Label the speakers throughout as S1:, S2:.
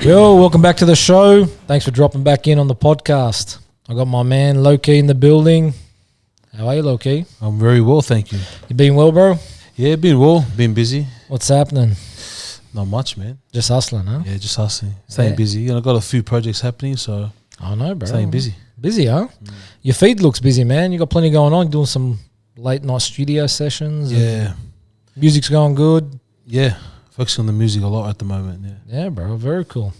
S1: Yo, welcome back to the show. Thanks for dropping back in on the podcast. I got my man Lowkee in the building. How are you, Lowkee?
S2: I'm very well, thank you.
S1: You been well, bro?
S2: Yeah, been well, been busy.
S1: What's happening?
S2: Not much, man.
S1: Just hustling, huh?
S2: Yeah, just hustling. Staying busy. I got a few projects happening, so
S1: I know, bro.
S2: staying busy.
S1: Busy, huh? Your feed looks busy, man. You got plenty going on. Doing some late night studio sessions.
S2: Yeah.
S1: Music's going good.
S2: Yeah, focusing on the music a lot at the moment,
S1: Yeah, bro. Very cool.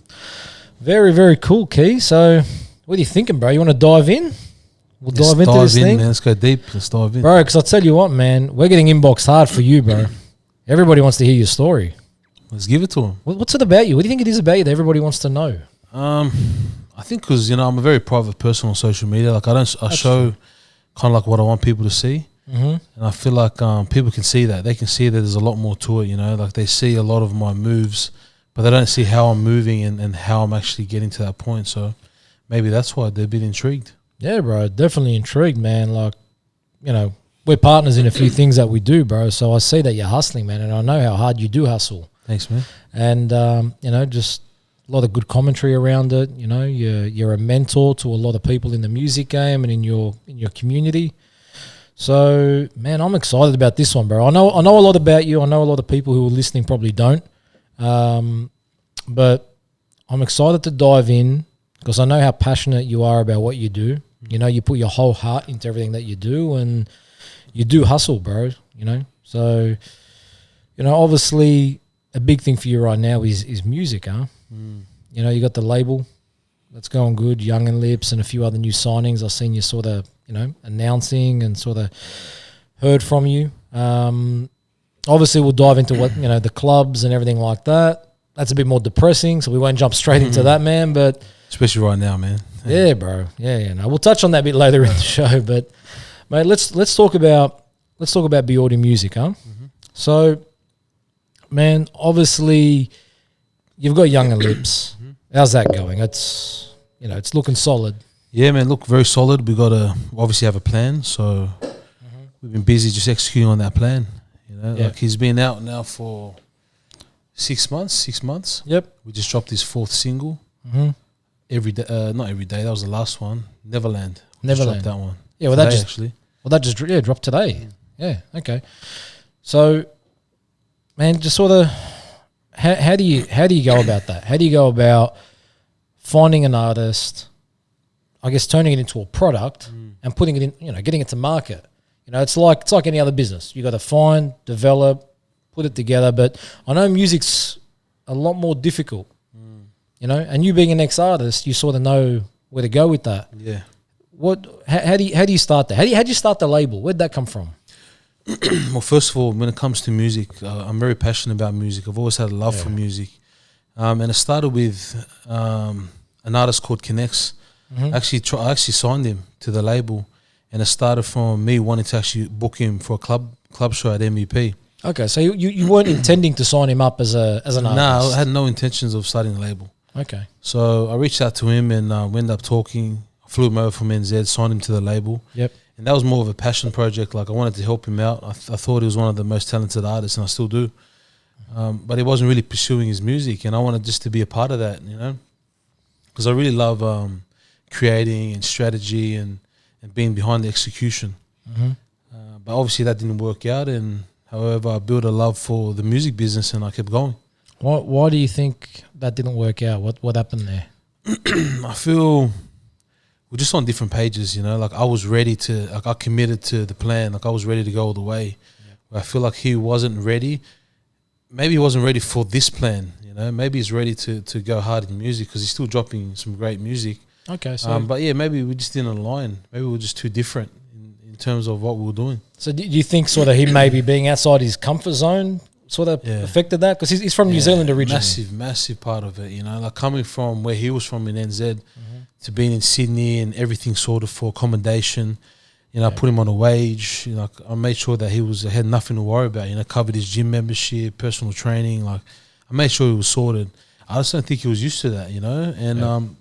S1: Very, very cool, Key. So, what are you thinking, bro? You want to dive in? We'll dive into this thing.
S2: Man. Let's go deep. Let's dive in.
S1: Bro, because I'll tell you what, man. We're getting inboxed hard for you, bro. Everybody wants to hear your story.
S2: Let's give it to them.
S1: What's it about you? What do you think it is about you that everybody wants to know?
S2: I think because, I'm a very private person on social media. Like, I show kind of like what I want people to see.
S1: Mm-hmm.
S2: And I feel like people can see that. They can see that there's a lot more to it, Like, they see a lot of my moves, but they don't see how I'm moving and how I'm actually getting to that point. So maybe that's why they're a bit intrigued.
S1: Yeah, bro. Definitely intrigued, man. Like, we're partners in a few things that we do, bro. So I see that you're hustling, man. And I know how hard you do hustle.
S2: Thanks, man.
S1: And, just a lot of good commentary around it. You're a mentor to a lot of people in the music game and in your community. So, man, I'm excited about this one, bro. I know a lot about you. I know a lot of people who are listening probably don't. But I'm excited to dive in because I know how passionate you are about what you do. You put your whole heart into everything that you do, and you do hustle, bro, So, obviously a big thing for you right now is music, huh? You got the label that's going good, Youngn Lipz and a few other new signings. I've seen you sort of, announcing and sort of heard from you. Obviously we'll dive into what, the clubs and everything like that. That's a bit more depressing, so we won't jump straight into that, man, but
S2: especially right now, man.
S1: Yeah, bro. Yeah. No, we'll touch on that a bit later in the show, but mate, let's talk about Biordi Music, huh?
S2: Mm-hmm.
S1: So, man, obviously you've got Youngn Lipz. How's that going? It's it's looking solid.
S2: Yeah, man, look very solid. We got to obviously have a plan, so we've been busy just executing on that plan. Like he's been out now for 6 months.
S1: Yep.
S2: We just dropped his 4th single. Every day, not every day. That was the last one. Neverland. Dropped that one.
S1: Yeah, well, that just dropped today. Yeah. Okay. So, man, just sort of, how do you go about that? How do you go about finding an artist, I guess, turning it into a product and putting it in, getting it to market? It's like any other business. You got to find, develop, put it together. But I know music's a lot more difficult. And you being an ex-artist, you sort of know where to go with that.
S2: Yeah.
S1: How do you start that? How do you start the label? Where'd that come from?
S2: Well, first of all, when it comes to music, I'm very passionate about music. I've always had a love for music. And it started with an artist called Connects. I actually signed him to the label, and it started from me wanting to actually book him for a club show at MVP.
S1: Okay, so you weren't intending to sign him up as an artist?
S2: No, I had no intentions of starting the label.
S1: Okay.
S2: So I reached out to him and we ended up talking. I flew him over from NZ, signed him to the label.
S1: Yep.
S2: And that was more of a passion project. Like, I wanted to help him out. I thought he was one of the most talented artists, and I still do. But he wasn't really pursuing his music, and I wanted just to be a part of that, because I really love creating and strategy and being behind the execution. But obviously that didn't work out, and however, I built a love for the music business, and I kept going.
S1: Why do you think that didn't work out? What happened there?
S2: I feel we're just on different pages, Like, I was ready to, like, I committed to the plan. Like, I was ready to go all the way. But I feel like he wasn't ready. Maybe he wasn't ready for this plan, Maybe he's ready to go hard in music because he's still dropping some great music.
S1: Okay, so
S2: but yeah, maybe we just didn't align. Maybe we were just too different in terms of what we were doing.
S1: So do you think sort of he maybe being outside his comfort zone sort of affected that? Because he's from New Zealand originally.
S2: Massive part of it, Like, coming from where he was from in NZ to being in Sydney and everything sort of for accommodation. I put him on a wage. I made sure that he had nothing to worry about. Covered his gym membership, personal training. Like, I made sure he was sorted. I just don't think he was used to that, And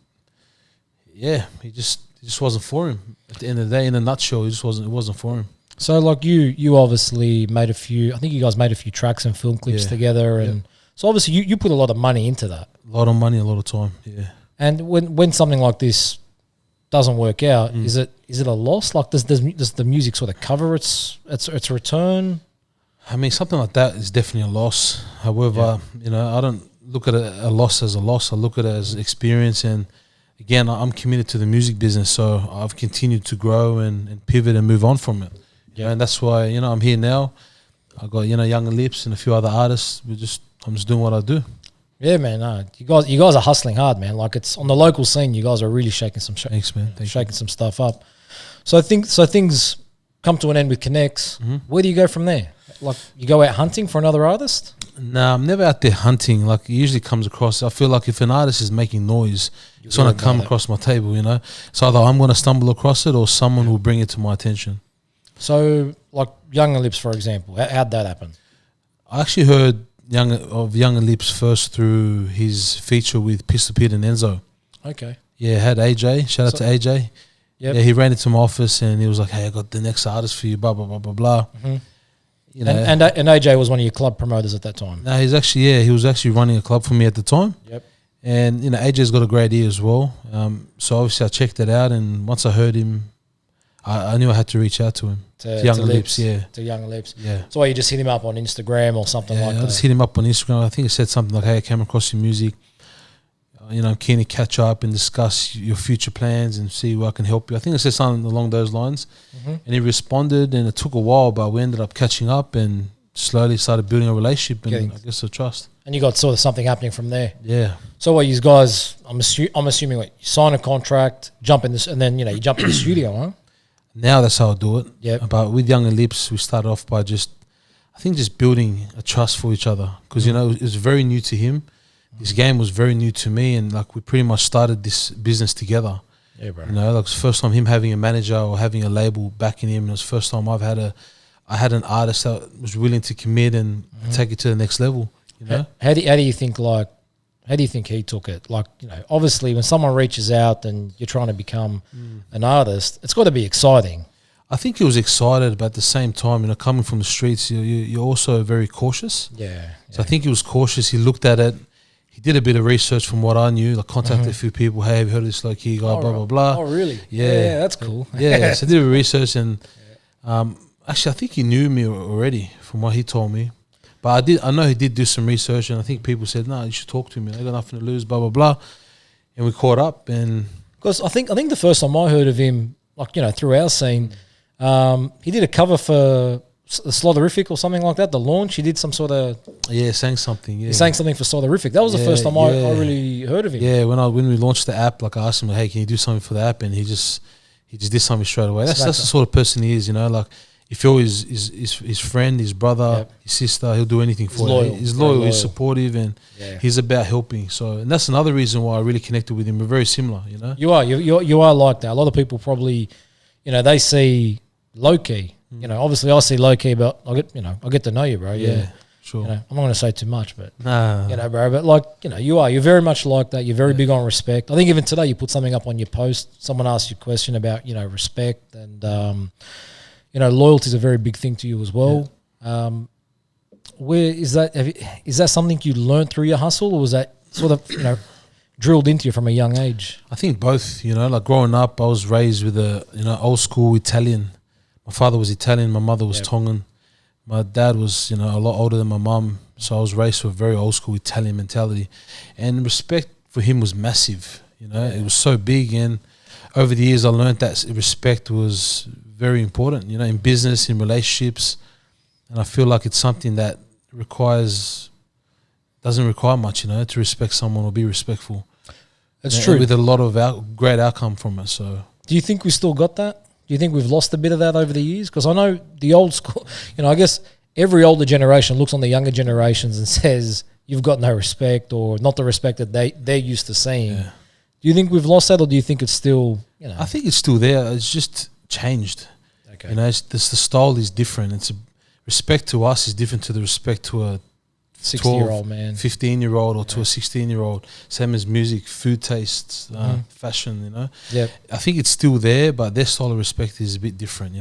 S2: he just wasn't for him. At the end of the day, in a nutshell, it wasn't for him.
S1: So, like, you obviously made a few. I think you guys made a few tracks and film clips together, and So obviously you put a lot of money into that.
S2: A lot of money, a lot of time. Yeah.
S1: And when something like this doesn't work out, is it a loss? Like does the music sort of cover its return?
S2: I mean, something like that is definitely a loss. However, I don't look at a loss as a loss. I look at it as experience. And again, I'm committed to the music business, so I've continued to grow and pivot and move on from it. Yeah, and that's why I'm here now. I got Youngn Lipz and a few other artists. I'm just doing what I do.
S1: Yeah, man. No, you guys are hustling hard, man. Like it's on the local scene. You guys are really shaking some.
S2: Thanks, man.
S1: Shaking some stuff up. So I think things come to an end with Connects. Where do you go from there? Like you go out hunting for another artist?
S2: Nah, I'm never out there hunting. Like it usually comes across. I feel like if an artist is making noise, it's going to come across my table. So either I'm going to stumble across it or someone will bring it to my attention.
S1: So like Youngn Lipz, for example, how'd that happen?
S2: I actually heard Youngn Lipz first through his feature with Pete Enzo.
S1: Okay.
S2: Yeah, had AJ. Shout out to AJ.
S1: Yep.
S2: Yeah, he ran into my office and he was like, "Hey, I got the next artist for you." Blah blah blah blah blah.
S1: And AJ was one of your club promoters at that time.
S2: No, he was actually running a club for me at the time.
S1: Yep.
S2: And AJ's got a great ear as well. So obviously I checked it out, and once I heard him, I knew I had to reach out to him. To Youngn Lipz, yeah.
S1: To Youngn Lipz.
S2: Yeah.
S1: So you just hit him up on Instagram or something like that?
S2: I just hit him up on Instagram. I think it said something like, "Hey, I came across your music. I'm keen to catch up and discuss your future plans and see where I can help you." I think it said something along those lines. And he responded, and it took a while, but we ended up catching up and slowly started building a relationship and I guess a trust.
S1: And you got sort of something happening from there.
S2: Yeah.
S1: So what you guys, I'm assuming what, you sign a contract, jump in this, and then you jump in the studio, huh?
S2: Now that's how I do it.
S1: Yeah.
S2: But with Youngn Lipz, we started off by just building a trust for each other because it was very new to him. This game was very new to me, and like we pretty much started this business together.
S1: Yeah, bro.
S2: Like it's the first time him having a manager or having a label backing him. It was the first time I had an artist that was willing to commit and take it to the next level.
S1: How do you think he took it? Like, obviously when someone reaches out and you're trying to become an artist, it's got to be exciting.
S2: I think he was excited, but at the same time, coming from the streets, you're also very cautious.
S1: Yeah.
S2: So I think he was cautious. He looked at it. He did a bit of research from what I knew. Like contacted a few people. "Hey, have you heard of this Lowkee guy?" Blah blah blah.
S1: Oh, really?
S2: Yeah,
S1: that's cool.
S2: Yeah, so I did a bit of research, and actually, I think he knew me already from what he told me. But I know he did do some research, and I think people said, "No, you should talk to me. I got nothing to lose." Blah blah blah, and we caught up. And
S1: because I think the first time I heard of him, like through our scene, he did a cover for Slotherific or something like that. The launch, he did some sort of
S2: sang something. Yeah,
S1: he sang something for Slotherific. That was the first time I really heard of him.
S2: Yeah, when we launched the app, like I asked him, "Hey, can you do something for the app?" And he just did something straight away. That's the sort of person he is. Like if you're his friend, his brother, his sister, he'll do anything for you. He's loyal, he's supportive, and he's about helping. So, and that's another reason why I really connected with him. We're very similar,
S1: You are like that. A lot of people probably, they see Lowkee. Obviously I see Lowkee, but I get to know you, bro. Yeah,
S2: sure.
S1: I'm not going to say too much, but
S2: nah.
S1: bro. But like, you're very much like that. You're very big on respect. I think even today you put something up on your post. Someone asked you a question about respect and loyalty is a very big thing to you as well. Yeah. Where is that? Is that something you learned through your hustle, or was that sort of drilled into you from a young age?
S2: I think both. Like growing up, I was raised with old school Italian. My father was Italian, my mother was Tongan. My dad was, a lot older than my mum, so I was raised with a very old school Italian mentality. And respect for him was massive, it was so big. And over the years, I learned that respect was very important, in business, in relationships. And I feel like it's something that doesn't require much, to respect someone or be respectful.
S1: That's true.
S2: With a lot of great outcome from it. So,
S1: do you think we still got that? Do you think we've lost a bit of that over the years? Because I know the old school, I guess every older generation looks on the younger generations and says, you've got no respect or not the respect that they're used to seeing. Yeah. Do you think we've lost that, or do you think it's still,
S2: I think it's still there. It's just changed. Okay. The style is different. Respect to us is different to the respect to a
S1: 60-year-old man,
S2: 15-year-old, or to a 16-year-old. Same as music, food tastes, fashion.
S1: Yeah, I
S2: think it's still there, but their style of respect is a bit different.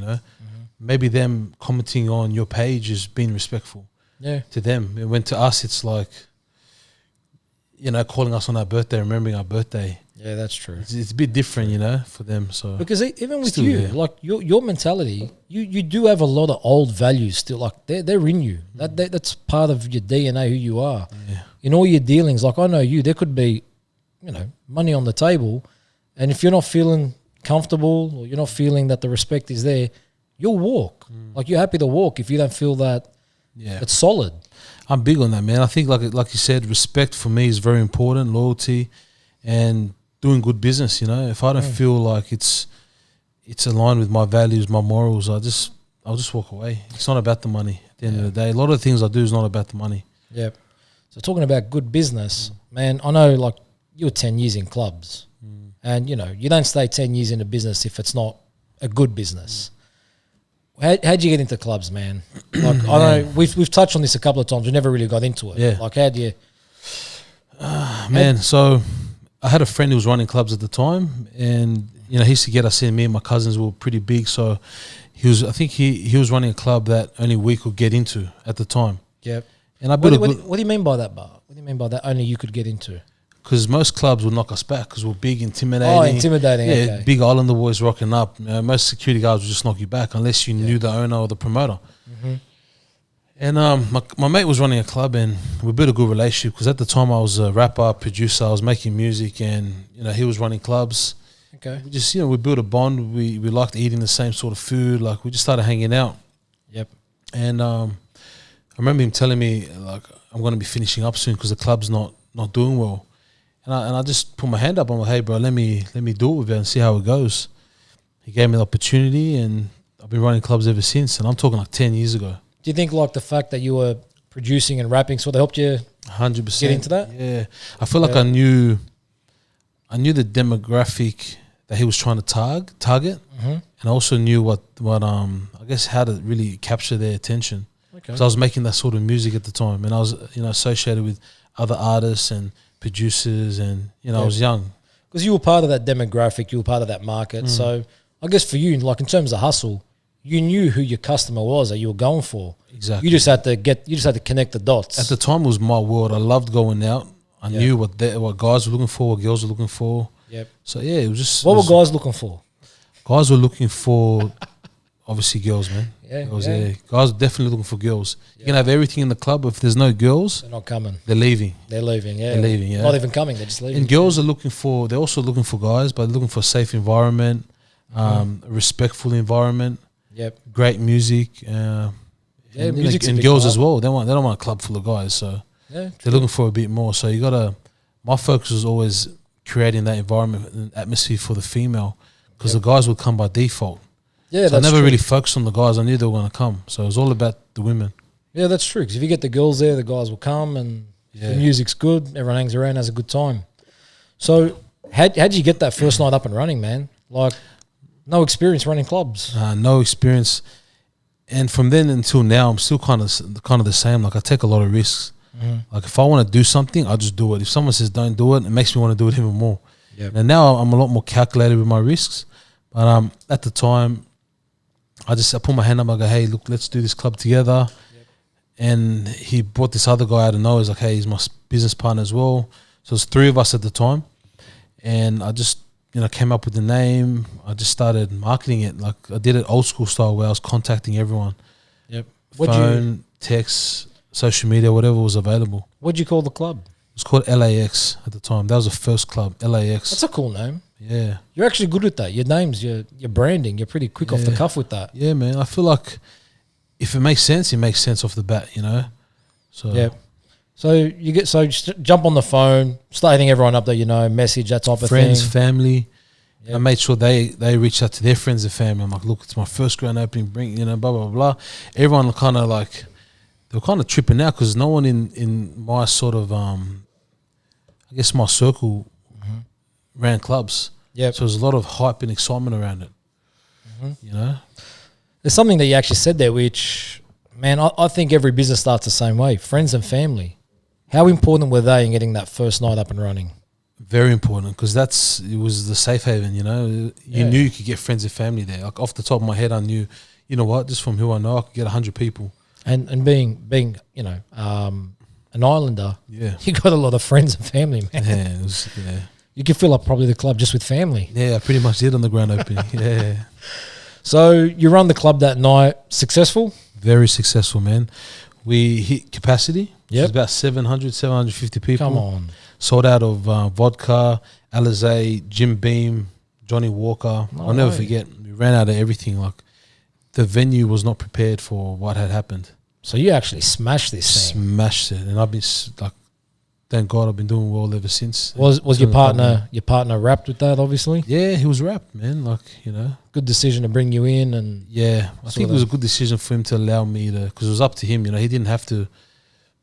S2: Maybe them commenting on your page is being respectful.
S1: Yeah,
S2: to them. When to us, it's like you know, calling us on our birthday, remembering our birthday.
S1: Yeah, that's true.
S2: It's a bit different, you know, for them. So
S1: because even with
S2: still
S1: you,
S2: there.
S1: like your mentality, you do have a lot of old values still. Like they're in you. That's part of your DNA, who you are.
S2: Yeah.
S1: In all your dealings, like I know you, there could be, you know, money on the table, and if you're not feeling comfortable or you're not feeling that the respect is there, you'll walk. Like you're happy to walk if you don't feel that.
S2: Yeah,
S1: it's solid.
S2: I'm big on that, man. I think like you said, respect for me is very important, loyalty, and doing good business. You know, if I don't feel like it's aligned with my values, my morals, I'll just walk away. It's not about the money. At the end of the day, a lot of the things I do is not about the money.
S1: Yep. So talking about good business, man, I know like you were 10 years in clubs, and you know you don't stay 10 years in a business if it's not a good business. How'd you get into clubs, man? Like I know we've touched on this a couple of times. We never really got into it.
S2: Yeah.
S1: Like how'd you?
S2: Man, so I had a friend who was running clubs at the time, and you know he used to get us in. Me and my cousins were pretty big, so I think he was running a club that only we could get into at the time.
S1: Yep.
S2: And I
S1: What
S2: built
S1: do you mean by that, Bar? What do you mean by that? Only you could get into?
S2: because most clubs will knock us back because we're big, intimidating.
S1: Oh, intimidating.
S2: Yeah,
S1: Okay.
S2: big Islander boys rocking up. Most security guards will just knock you back unless you knew the owner or the promoter. And my mate was running a club, and we built a good relationship because at the time I was a rapper, producer, I was making music, and you know he was running clubs.
S1: Okay.
S2: We just we built a bond. We liked eating the same sort of food. Like we just started hanging out.
S1: Yep.
S2: And I remember him telling me like I'm going to be finishing up soon because the club's not doing well. And I just put my hand up. I'm like, hey, bro, let me do it with you and see how it goes. He gave me the opportunity, and I've been running clubs ever since. And I'm talking like 10 years ago.
S1: Do you think like the fact that you were producing and rapping sort of helped you
S2: 100%
S1: get into that?
S2: Yeah, I feel like I knew the demographic that he was trying to target, and I also knew what I guess how to really capture their attention.
S1: Okay.
S2: Because I was making that sort of music at the time, and I was associated with other artists and producers, and I was young.
S1: Because you were part of that demographic, you were part of that market. So I guess for you, like in terms of hustle, you knew who your customer was that you were going for.
S2: Exactly.
S1: You just had to connect the dots.
S2: At the time, it was my world. I loved going out. I knew what guys were looking for, what girls were looking for.
S1: Yep.
S2: So yeah, it was just.
S1: What were guys looking for?
S2: Guys were looking for, obviously, girls, man.
S1: Yeah,
S2: Girls,
S1: yeah.
S2: Guys were definitely looking for girls. You can have everything in the club, but if there's no girls,
S1: They're not coming.
S2: they're leaving.
S1: They're leaving, yeah.
S2: They're leaving, yeah.
S1: Not even coming, they're just leaving.
S2: And girls are they're also looking for guys, but they're looking for a safe environment, a respectful environment, great music, and
S1: music's a
S2: and
S1: big
S2: girls
S1: part.
S2: as well. They don't want a club full of guys, so
S1: Yeah,
S2: they're looking for a bit more. So my focus was always creating that environment and atmosphere for the female, because the guys would come by default.
S1: yeah,
S2: So I
S1: that's
S2: never
S1: true.
S2: really focused on the guys. I knew they were going to come. So it was all about the women.
S1: Yeah, that's true. Because if you get the girls there, the guys will come, and if the music's good, everyone hangs around, has a good time. So how'd you get that first night up and running, man? Like, no experience running clubs.
S2: No experience. And from then until now, I'm still kind of the same. Like I take a lot of risks. Like if I want to do something, I just do it. If someone says don't do it, it makes me want to do it even more.
S1: Yep.
S2: And now I'm a lot more calculated with my risks. But at the time, I put my hand up. I go, hey, look, let's do this club together. And he brought this other guy out of nowhere. He's like, hey, he's my business partner as well. So there's 3 of us at the time. And I just, came up with the name. I just started marketing it. Like I did it old school style where I was contacting everyone.
S1: Yep.
S2: Phone, text, social media, whatever was available.
S1: What'd you call the club?
S2: It was called LAX at the time. That was the first club, LAX.
S1: That's a cool name.
S2: Yeah.
S1: You're actually good with that. Your names, your branding, you're pretty quick off the cuff with that.
S2: Yeah, man. I feel like if it makes sense off the bat, So
S1: Yeah. So just jump on the phone, start hitting everyone up that message, that type of
S2: friends,
S1: thing.
S2: family.
S1: Yep.
S2: I made sure they reached out to their friends and family. I'm like, look, it's my first grand opening. Bring blah blah blah. Everyone kind of like they were kind of tripping out because no one in my sort of I guess my circle ran clubs.
S1: Yep.
S2: So there's a lot of hype and excitement around it.
S1: There's something that you actually said there, which, man, I think every business starts the same way. Friends and family. How important were they in getting that first night up and running?
S2: Very important because it was the safe haven. You knew you could get friends and family there. Like off the top of my head, I knew, just from who I know, I could get 100 people.
S1: And being an islander,
S2: Yeah.
S1: you got a lot of friends and family, man.
S2: Yeah, it was, yeah.
S1: You could fill up probably the club just with family.
S2: Yeah, I pretty much did on the grand opening. Yeah.
S1: So you run the club that night, successful?
S2: Very successful, man. We hit capacity.
S1: Yep.
S2: It was about 700, 750 people.
S1: Come on.
S2: Sold out of vodka, Alizé, Jim Beam, Johnny Walker.
S1: No
S2: I'll never
S1: way.
S2: forget. We ran out of everything. Like, the venue was not prepared for what had happened.
S1: So you actually smashed this thing.
S2: Smashed it. And I've been, like, thank God I've been doing well ever since.
S1: Was
S2: It's
S1: your
S2: been a
S1: partner wrapped with that, obviously?
S2: Yeah, he was wrapped, man. Like, you know.
S1: Good decision to bring you in and
S2: Yeah, I think it was a good decision for him to allow me to, because it was up to him, you know. He didn't have to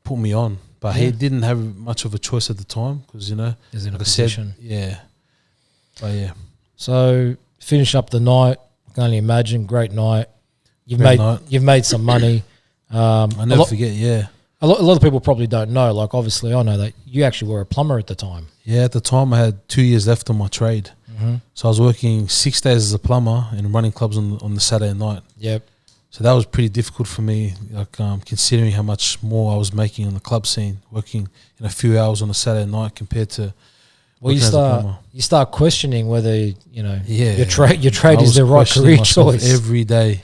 S2: put me on, but he didn't have much of a choice at the time because, you know,
S1: is in a
S2: like I
S1: position.
S2: said, yeah. But yeah,
S1: So finish up the night. I can only imagine, great night.
S2: Great night.
S1: You've made some money.
S2: I never forget, yeah.
S1: A lot of people probably don't know. Like, obviously, I know that you actually were a plumber at the time.
S2: Yeah, at the time I had 2 years left on my trade. So I was working 6 days as a plumber and running clubs on the Saturday night.
S1: Yep.
S2: So that was pretty difficult for me, like considering how much more I was making on the club scene, working in a few hours on a Saturday night compared to.
S1: Well, you start questioning whether your trade is the right career choice
S2: every day,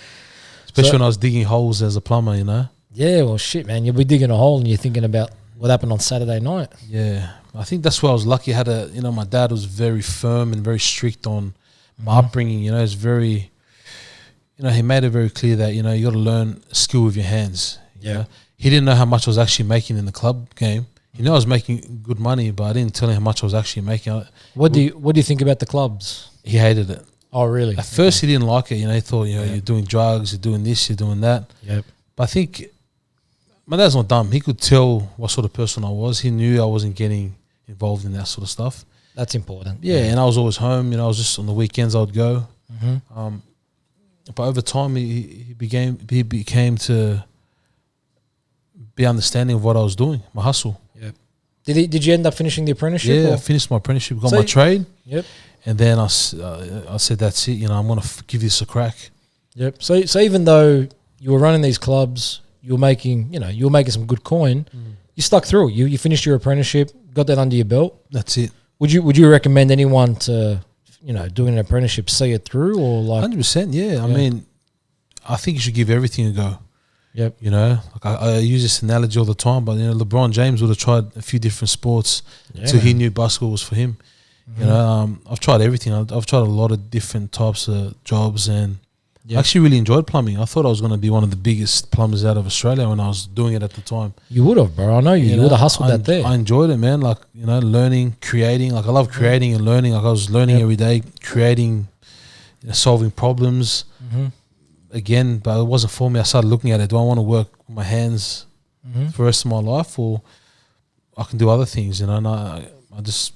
S2: especially when I was digging holes as a plumber. You know.
S1: Yeah, well, shit, man. You'll be digging a hole and you're thinking about what happened on Saturday night.
S2: Yeah, I think that's where I was lucky. I had my dad was very firm and very strict on my upbringing. You know, it's very, he made it very clear that, you got to learn a skill with your hands. You know? He didn't know how much I was actually making in the club game. He knew I was making good money, but I didn't tell him how much I was actually making.
S1: What do you think about the clubs?
S2: He hated it.
S1: Oh, really?
S2: At first, he didn't like it. He thought, you're doing drugs, you're doing this, you're doing that.
S1: Yep.
S2: But I think my dad's not dumb. He could tell what sort of person I was. He knew I wasn't getting involved in that sort of stuff.
S1: That's important.
S2: Yeah, and I was always home. I was just on the weekends I would go. But over time, he became to be understanding of what I was doing, my hustle.
S1: Yep. Did you end up finishing the apprenticeship?
S2: Yeah, I finished my apprenticeship, got my trade.
S1: Yep.
S2: And then I said, that's it. I'm going to give this a crack.
S1: Yep. So even though you were running these clubs, you were making some good coin. You stuck through. You finished your apprenticeship, got that under your belt.
S2: That's it.
S1: Would you recommend anyone to doing an apprenticeship see it through, or like
S2: 100%? Yeah. I mean, I think you should give everything a go.
S1: Yep.
S2: Like I use this analogy all the time, but LeBron James would have tried a few different sports until he knew basketball was for him. I've tried everything. I've tried a lot of different types of jobs, and I actually really enjoyed plumbing. I thought I was going to be one of the biggest plumbers out of Australia when I was doing it at the time.
S1: You would have, bro. I know you would have hustled that there.
S2: I enjoyed it, man. Like, learning, creating. Like, I love creating and learning. Like, I was learning every day, creating, solving problems. Again, but it wasn't for me. I started looking at it. Do I want to work with my hands for the rest of my life, or I can do other things? And I just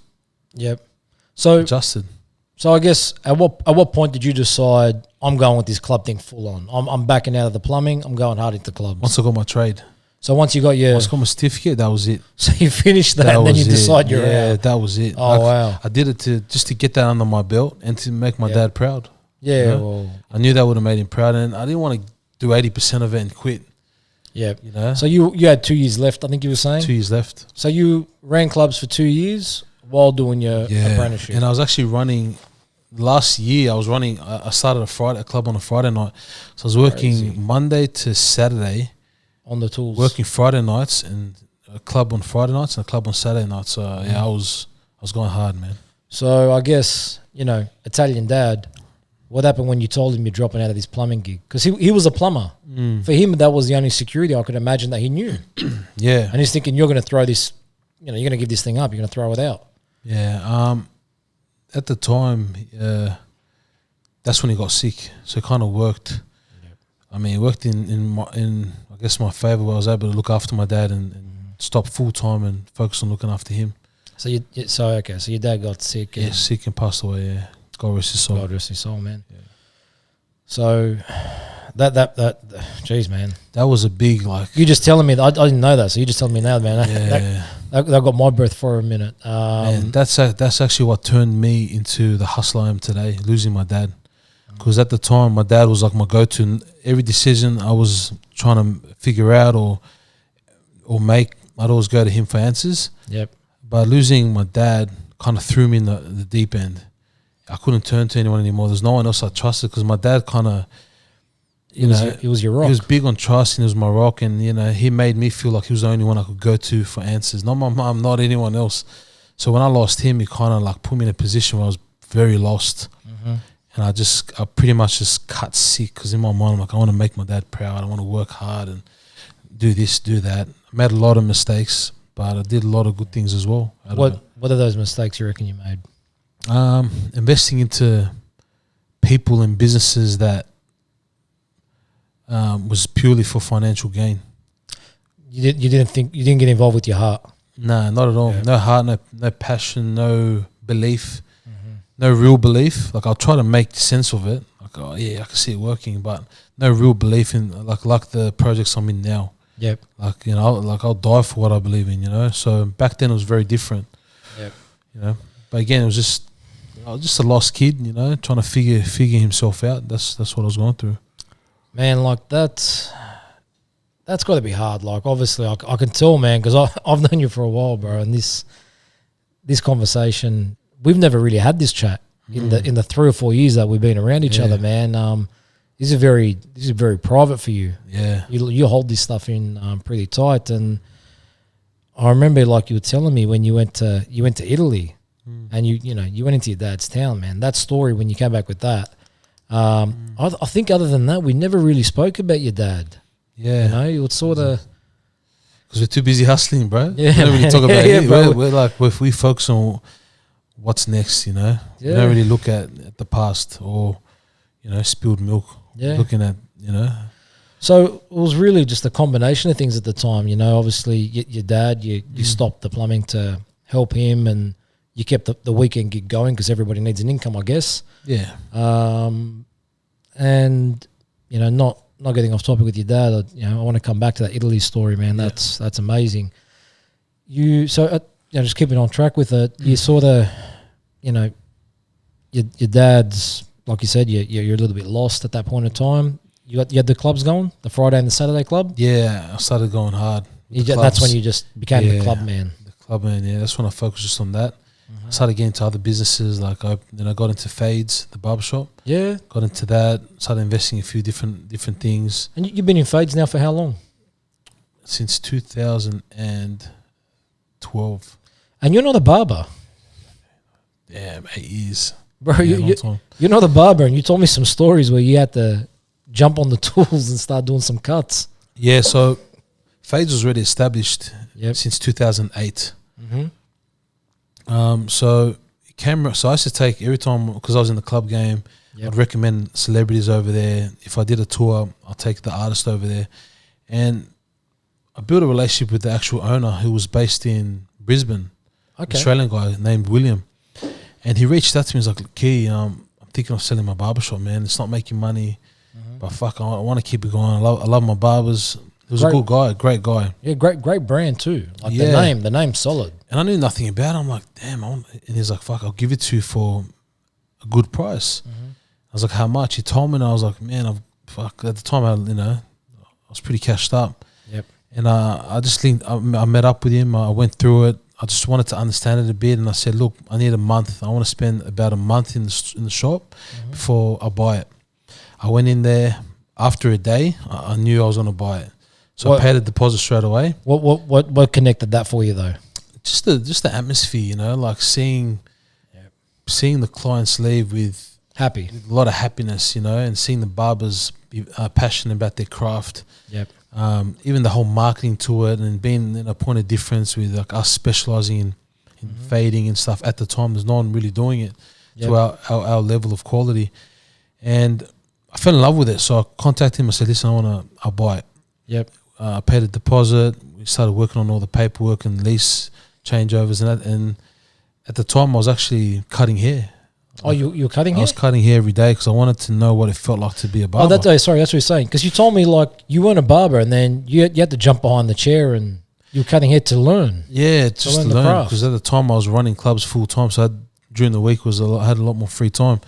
S2: adjusted. So
S1: I guess at what point did you decide I'm going with this club thing full on? I'm backing out of the plumbing. I'm going hard into clubs.
S2: Once I got my trade.
S1: So once you got
S2: once I got my certificate, that was it.
S1: So you finished that and then you decide you're out.
S2: Yeah, that was it.
S1: Oh, wow.
S2: I did it just to get that under my belt and to make my dad proud.
S1: Yeah, well,
S2: I knew that would have made him proud, and I didn't want to do 80% of it and quit.
S1: Yeah, So you had 2 years left, I think you were saying?
S2: 2 years left.
S1: So you ran clubs for 2 years while doing your apprenticeship.
S2: And I was actually running. Last year, I started a club on a Friday night. So I was working Monday to Saturday
S1: on the tools,
S2: working Friday nights, and a club on Friday nights and a club on Saturday nights. So I was going hard, man.
S1: So I guess Italian dad. What happened when you told him you're dropping out of this plumbing gig? Because he was a plumber. For him, that was the only security I could imagine that he knew.
S2: Yeah.
S1: And he's thinking, you're going to throw this, you're going to give this thing up. You're going to throw it out.
S2: Yeah. At the time, that's when he got sick. So it kind of worked. Yep. I mean, it worked in I guess my favour, where I was able to look after my dad and stop full time and focus on looking after him. So
S1: your dad got sick.
S2: Yeah, sick and passed away. Yeah. God rest his soul.
S1: God rest his soul, man. Yeah. So that geez, man.
S2: That was a big, like,
S1: you just telling me that I didn't know that, so you just telling me now, man.
S2: Yeah.
S1: That got my breath for a minute.
S2: And that's actually what turned me into the hustler I am today, losing my dad. Because at the time, my dad was like my go-to. Every decision I was trying to figure out or make, I'd always go to him for answers.
S1: Yep.
S2: But losing my dad kind of threw me in the deep end. I couldn't turn to anyone anymore. There's no one else I trusted because my dad kind of, he
S1: was your rock.
S2: He was big on trust and he was my rock, and he made me feel like he was the only one I could go to for answers. Not my mum, not anyone else. So when I lost him, he kind of like put me in a position where I was very lost. And I pretty much just cut sick because in my mind I'm like, I want to make my dad proud. I want to work hard and do this, do that. I made a lot of mistakes, but I did a lot of good things as well.
S1: What are those mistakes you reckon you made?
S2: Investing into people and businesses that was purely for financial gain.
S1: You didn't get involved with your heart?
S2: Nah, not at all. Yeah. No heart, no passion, no belief. No real belief. Like I'll try to make sense of it. Like, oh yeah, I can see it working, but no real belief in like the projects I'm in now.
S1: Yep.
S2: Like I'll die for what I believe in. So back then it was very different. Yep. But again, I was just a lost kid. Trying to figure himself out. That's what I was going through.
S1: Man, like that's got to be hard. Like obviously, I can tell, man, because I've known you for a while, bro, and this conversation. We've never really had this chat in the 3 or 4 years that we've been around each other, man. This is very private for you.
S2: Yeah,
S1: you hold this stuff in pretty tight. And I remember, like you were telling me when you went to Italy, and you went into your dad's town, man. That story when you came back with that. I think other than that, we never really spoke about your dad.
S2: Yeah,
S1: you would sort of.
S2: Because we're too busy hustling, bro.
S1: Yeah,
S2: we don't really talk about it.
S1: Bro.
S2: We're like, if we focus on what's next, we don't really look at the past or, spilled milk.
S1: Yeah.
S2: Looking at,
S1: So it was really just a combination of things at the time. Obviously your dad, you stopped the plumbing to help him, and you kept the weekend gig going because everybody needs an income, I guess.
S2: Yeah.
S1: And, not getting off topic with your dad, I want to come back to that Italy story, man. That's amazing. Just keeping on track with it, you sort of, your dad's, like you said, you're a little bit lost at that point in time. You had the clubs going, the Friday and the Saturday club?
S2: Yeah, I started going hard.
S1: That's when you just became the club man.
S2: The club man, yeah. That's when I focused just on that. I started getting into other businesses, like I got into Fades, the barbershop.
S1: Yeah.
S2: Got into that, started investing in a few different things.
S1: And you've been in Fades now for how long?
S2: Since 2012.
S1: And you're not a barber.
S2: Yeah, 8 years.
S1: Bro, you're not a barber, and you told me some stories where you had to jump on the tools and start doing some cuts.
S2: Yeah, so Fades was already established since 2008. So I used to take every time, because I was in the club game, I'd recommend celebrities over there. If I did a tour, I'll take the artist over there. And I built a relationship with the actual owner who was based in Brisbane, Australian guy named William. And he reached out to me. He's like, Key, I'm thinking of selling my barbershop, man. It's not making money, but fuck, I want to keep it going. I love my barbers. He was a good guy, a great guy.
S1: Yeah, great brand too. Like the name's solid. And
S2: I knew nothing about it. I'm like, damn. And he's like, fuck, I'll give it to you for a good price. I was like, how much? He told me, and I was like, man, at the time, I was pretty cashed up.
S1: Yep.
S2: And I met up with him. I went through it. I just wanted to understand it a bit, and I said, look, I need a month. I want to spend about a month in the shop before I buy it. I went in there. After a day, I knew I was going to buy it. So I paid a deposit straight away.
S1: What connected that for you though?
S2: Just the atmosphere, like seeing the clients leave with a lot of happiness, and seeing the barbers be passionate about their craft. Yep. Even the whole marketing to it, and being a point of difference with like us specializing in fading and stuff. At the time, there's no one really doing it to our level of quality, and I fell in love with it. So I contacted him. I said, listen, I'll buy it. Yep. I paid a deposit. We started working on all the paperwork and lease changeovers and that. And at the time, I was actually cutting hair.
S1: Oh, you were cutting hair?
S2: I was cutting hair every day because I wanted to know what it felt like to be a barber.
S1: Sorry, that's what you're saying. Because you told me like you weren't a barber, and then you had to jump behind the chair, and you were cutting hair to learn.
S2: Yeah, just to learn. Because at the time I was running clubs full time, so during the week I had a lot more free time.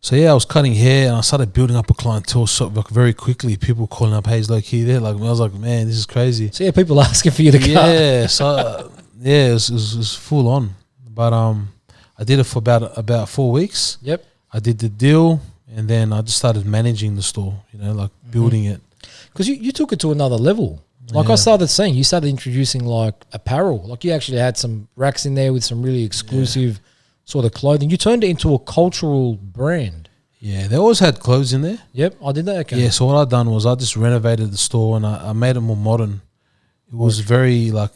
S2: So yeah, I was cutting hair and I started building up a clientele like very quickly. People calling up, "Hey, is Lowkee there?" Like I was like, "Man, this is crazy."
S1: So yeah, people asking for you to cut.
S2: Yeah, so yeah, it was full on. But I did it for about 4 weeks.
S1: Yep.
S2: I did the deal, and then I just started managing the store. You know, like building it.
S1: Because you took it to another level. Like I started seeing, you started introducing like apparel. Like you actually had some racks in there with some really exclusive sort of clothing. You turned it into a cultural brand.
S2: Yeah, they always had clothes in there.
S1: Yep, I did that. Okay.
S2: Yeah, so what I done was I just renovated the store and I made it more modern. It was very like,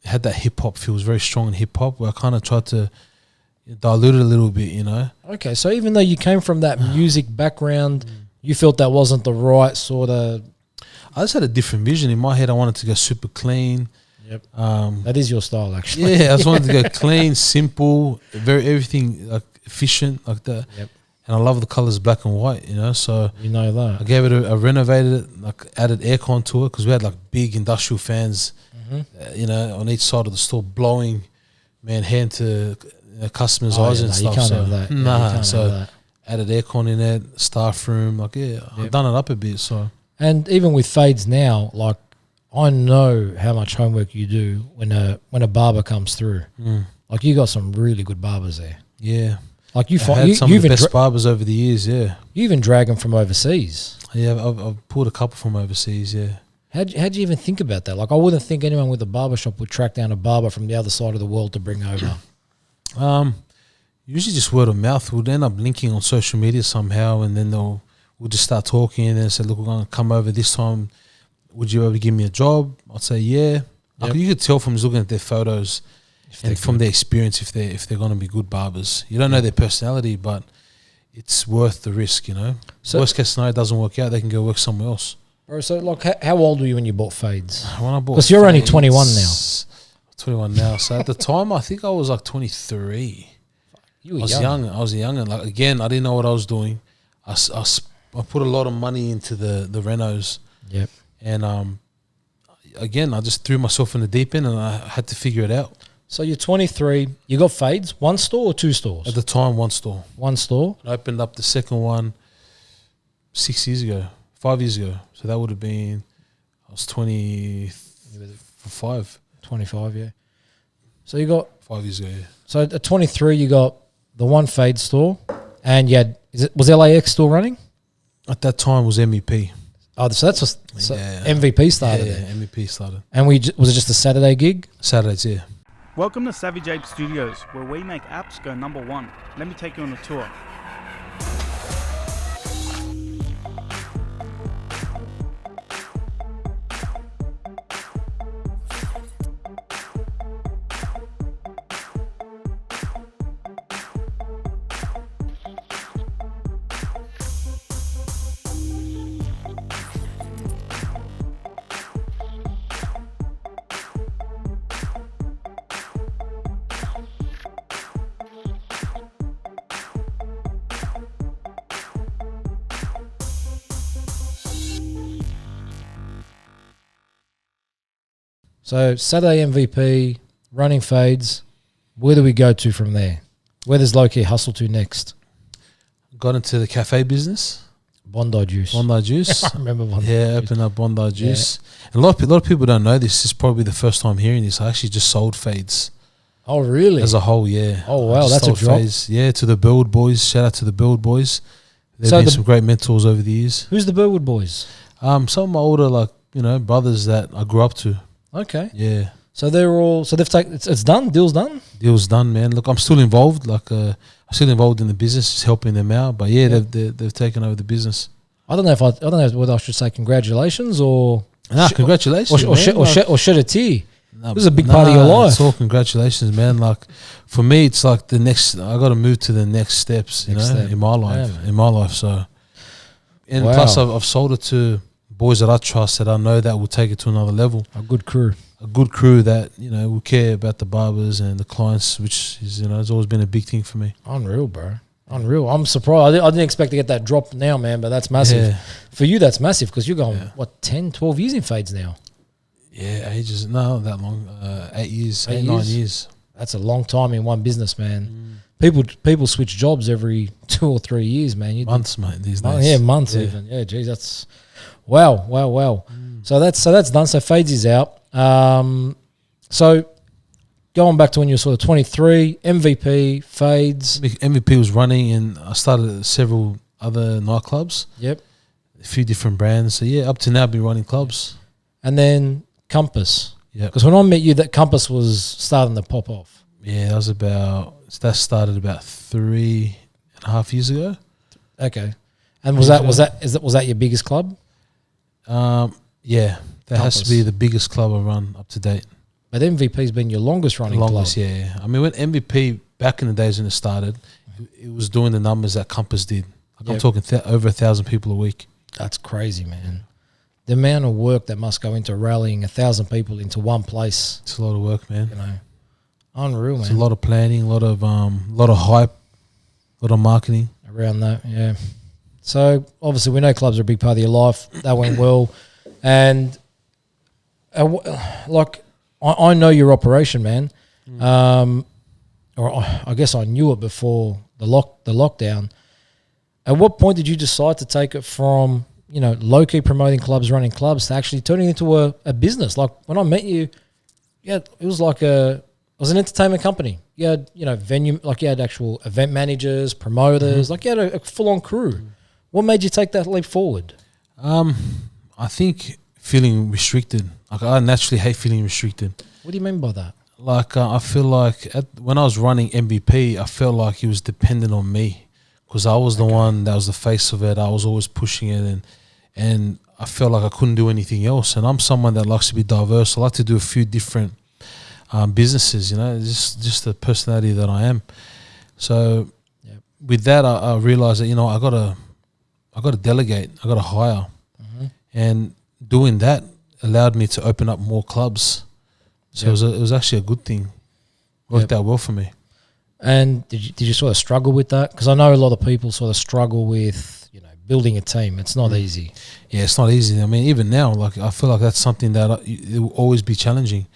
S2: it had that hip hop feel. It was very strong in hip hop where I kind of tried to dilute it a little bit, you know.
S1: Okay, so even though you came from that music background, you felt that wasn't the right sort of...
S2: I just had a different vision. In my head, I wanted to go super clean.
S1: Yep. That is your style, actually.
S2: Yeah, I just wanted to go clean, simple, everything like efficient like that.
S1: Yep.
S2: And I love the colors black and white, you know. So
S1: You know that.
S2: I gave it I renovated it, like added aircon to it because we had like big industrial fans, you know, on each side of the store blowing, man, hand to customers' eyes and stuff.
S1: You can't
S2: so,
S1: have that.
S2: Nah, so added aircon in it, staff room, like I've done it up a bit. So
S1: and even with fades now, like I know how much homework you do when a barber comes through. Like you got some really good barbers there.
S2: Yeah.
S1: Like you
S2: I had some of the best barbers over the years, yeah.
S1: You even drag them from overseas.
S2: Yeah, I've pulled a couple from overseas, yeah.
S1: How'd you even think about that? Like I wouldn't think anyone with a barbershop would track down a barber from the other side of the world to bring over.
S2: Usually just word of mouth. We'd end up linking on social media somehow, and then we'll just start talking and then say, look, we're going to come over this time. Would you be able to give me a job? I'd say, yeah. Like you could tell from just looking at their photos and from their experience if they're going to be good barbers. You don't know their personality, but it's worth the risk, you know. So worst case scenario, it doesn't work out, they can go work somewhere else.
S1: Bro, so like how old were you when you bought fades?
S2: When I bought,
S1: because you're only 21 now.
S2: 21 now. So at the time, I think I was like 23.
S1: You were
S2: young. I was young, and like again, I didn't know what I was doing. I put a lot of money into the renos.
S1: Yep.
S2: And again, I just threw myself in the deep end, and I had to figure it out.
S1: So you're 23. You got fades, one store or two stores?
S2: At the time, one store.
S1: One store.
S2: I opened up the second one 5 years ago. So that would have been, I was 25.
S1: 25, yeah. So you got
S2: 5 years ago, yeah.
S1: So at 23, you got the one fade store, and you had, was LAX still running?
S2: At that time, it was MVP.
S1: Oh, so that's what MVP started.
S2: Yeah, MVP started.
S1: And was it just a Saturday gig?
S2: Saturdays, yeah.
S3: Welcome to Savage Ape Studios, where we make apps go #1. Let me take you on a tour.
S1: So Saturday MVP, running fades. Where do we go to from there? Where does Lowkee hustle to next?
S2: Got into the cafe business.
S1: Bondi Juice.
S2: Bondi Juice.
S1: I remember Bondi
S2: Yeah,
S1: Juice.
S2: opened up Bondi Juice. And a lot of people don't know this. This is probably the first time hearing this. I actually just sold fades.
S1: Oh, really?
S2: As a whole, yeah.
S1: Oh, wow. That's a drop. Fades.
S2: Yeah, to the Build Boys. Shout out to the Build Boys. They've been some great mentors over the years.
S1: Who's the Burwood Boys?
S2: Some of my older, brothers that I grew up to.
S1: Okay.
S2: Yeah.
S1: So they've taken, it's done? Deal's done?
S2: Deal's done, man. Look, I'm still involved. I'm still involved in the business, just helping them out. But yeah, they've taken over the business.
S1: I don't know whether I should say congratulations or
S2: congratulations,
S1: or shed a tear. This is a big part of your life.
S2: It's all congratulations, man. Like for me, it's like the next. I got to move to the next steps, in my life. Yeah, in my life, so. And plus, I've sold it to boys that I trust, that I know that will take it to another level.
S1: A good crew
S2: that will care about the barbers and the clients, which is has always been a big thing for me.
S1: Unreal, bro. Unreal. I'm surprised. I didn't expect to get that drop now, man, but that's massive. Yeah. For you, that's massive because you're going, 10, 12 years in fades now?
S2: Yeah, ages. No, not that long. 8 years. 9 years.
S1: That's a long time in one business, man. people switch jobs every 2 or 3 years, man.
S2: Months, mate, these days.
S1: Yeah, months even. Yeah, geez, that's wow. So that's done. So Fades is out. So going back to when you were sort of 23, MVP, Fades.
S2: MVP was running, and I started at several other nightclubs.
S1: Yep.
S2: A few different brands. So yeah, up to now I've been running clubs.
S1: And then Compass.
S2: Yeah.
S1: Because when I met you, that Compass was starting to pop off.
S2: Yeah, that started about 3.5 years ago.
S1: Okay. And was that your biggest club?
S2: Yeah, that
S1: Compass.
S2: has to be the biggest club I run up to date.
S1: But MVP's been your longest running
S2: Longest,
S1: club.
S2: yeah. I mean, when MVP back in the days when it started, it was doing the numbers that Compass did. Like I'm talking over 1,000 people a week.
S1: That's crazy, man. The amount of work that must go into rallying 1,000 people into one place.
S2: It's a lot of work, man.
S1: You know, unreal, man.
S2: It's a lot of planning, a lot of hype, a lot of marketing
S1: around that. Yeah. So obviously, we know clubs are a big part of your life. That went well, and like I know your operation, man. Or I guess I knew it before the lockdown. At what point did you decide to take it from, low-key promoting clubs, running clubs, to actually turning it into a business? Like when I met you, it was like it was an entertainment company. You had, venue, like you had actual event managers, promoters, like you had a full-on crew. What made you take that leap forward?
S2: I think feeling restricted. Like I naturally hate feeling restricted.
S1: What do you mean by that?
S2: Like I feel like when I was running MVP, I felt like he was dependent on me because I was the one that was the face of it. I was always pushing it, and I felt like I couldn't do anything else. And I'm someone that likes to be diverse. I like to do a few different businesses. Just the personality that I am. So with that, I realized that I got to delegate. I got to hire, and doing that allowed me to open up more clubs. So it was actually a good thing. Worked out well for me.
S1: And did you sort of struggle with that? Because I know a lot of people sort of struggle with building a team. It's not easy.
S2: Yeah, it's not easy. I mean, even now, like I feel like that's something that it will always be challenging,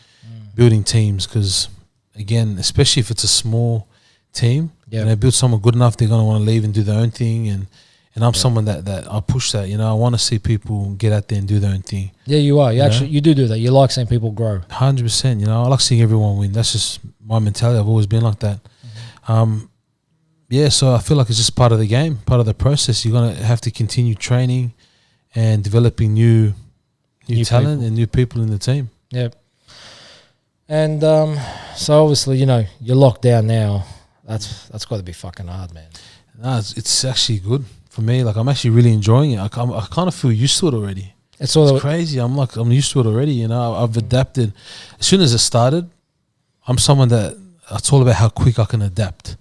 S2: building teams. Because again, especially if it's a small team, and they build someone good enough, they're going to want to leave and do their own thing. And I'm someone that I push that. I want to see people get out there and do their own thing. Yeah,
S1: you are. You do that. You like seeing people grow.
S2: 100%. I like seeing everyone win. That's just my mentality. I've always been like that. So I feel like it's just part of the game, part of the process. You're going to have to continue training and developing new talent people. And new people in the team.
S1: Yeah. And so obviously, you're locked down now. That's got to be fucking hard, man.
S2: No, it's actually good for me. Like I'm actually really enjoying it. I kind of feel used to it already. It's crazy. I'm used to it already. I've adapted. As soon as it started, I'm someone that it's all about how quick I can adapt.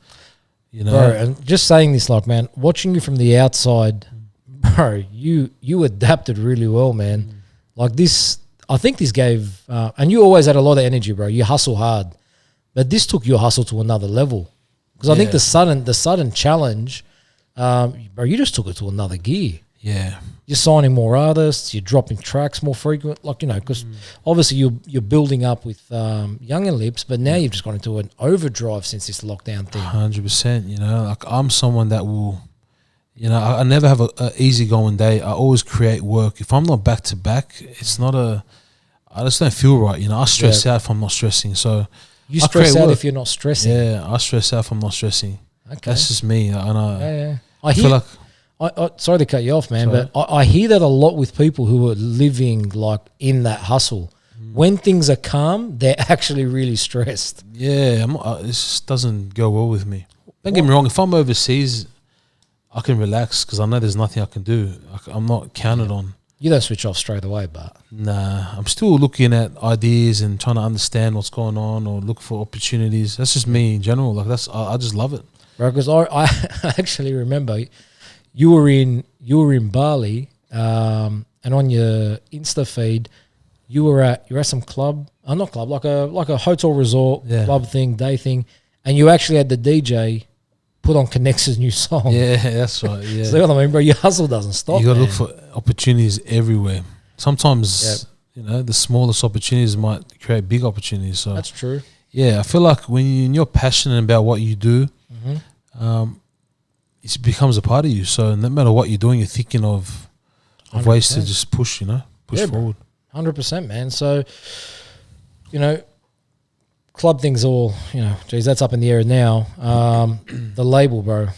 S1: Bro, and just saying this, like, man, watching you from the outside, bro, you adapted really well, man. Like this, I think this gave, and you always had a lot of energy, bro. You hustle hard, but this took your hustle to another level. Because I think the sudden challenge, bro, you just took it to another gear.
S2: Yeah.
S1: You're signing more artists, you're dropping tracks more frequent, because obviously you're building up with Youngn Lipz, but now you've just gone into an overdrive since this lockdown thing.
S2: 100%, like I'm someone that will, I never have a easy going day. I always create work. If I'm not back to back, it's not I just don't feel right. I stress out if I'm not stressing. So
S1: you stress out if you're not stressing.
S2: Yeah, I stress out if I'm not stressing. Okay. That's just me.
S1: I feel like I sorry to cut you off, man, but I hear that a lot with people who are living like in that hustle. When things are calm, they're actually really stressed.
S2: Yeah, it just doesn't go well with me. Don't get me wrong. If I'm overseas, I can relax because I know there's nothing I can do. I'm not counted on.
S1: You don't switch off straight away, but
S2: nah, I'm still looking at ideas and trying to understand what's going on or look for opportunities. That's just me in general. Like I just love it,
S1: bro. Because I actually remember. You were in Bali, and on your Insta feed, you were at some club, not club, like a hotel resort club thing, day thing, and you actually had the DJ put on Connex's new song.
S2: Yeah, that's right. Yeah,
S1: so what I mean, bro, your hustle doesn't stop.
S2: You got to look for opportunities everywhere. Sometimes, the smallest opportunities might create big opportunities. So
S1: that's true.
S2: Yeah, I feel like when you're passionate about what you do. it becomes a part of you. So no matter what you're doing, you're thinking of ways to just push, push forward.
S1: 100%, man. So, club things all, geez, that's up in the air now. The label, bro,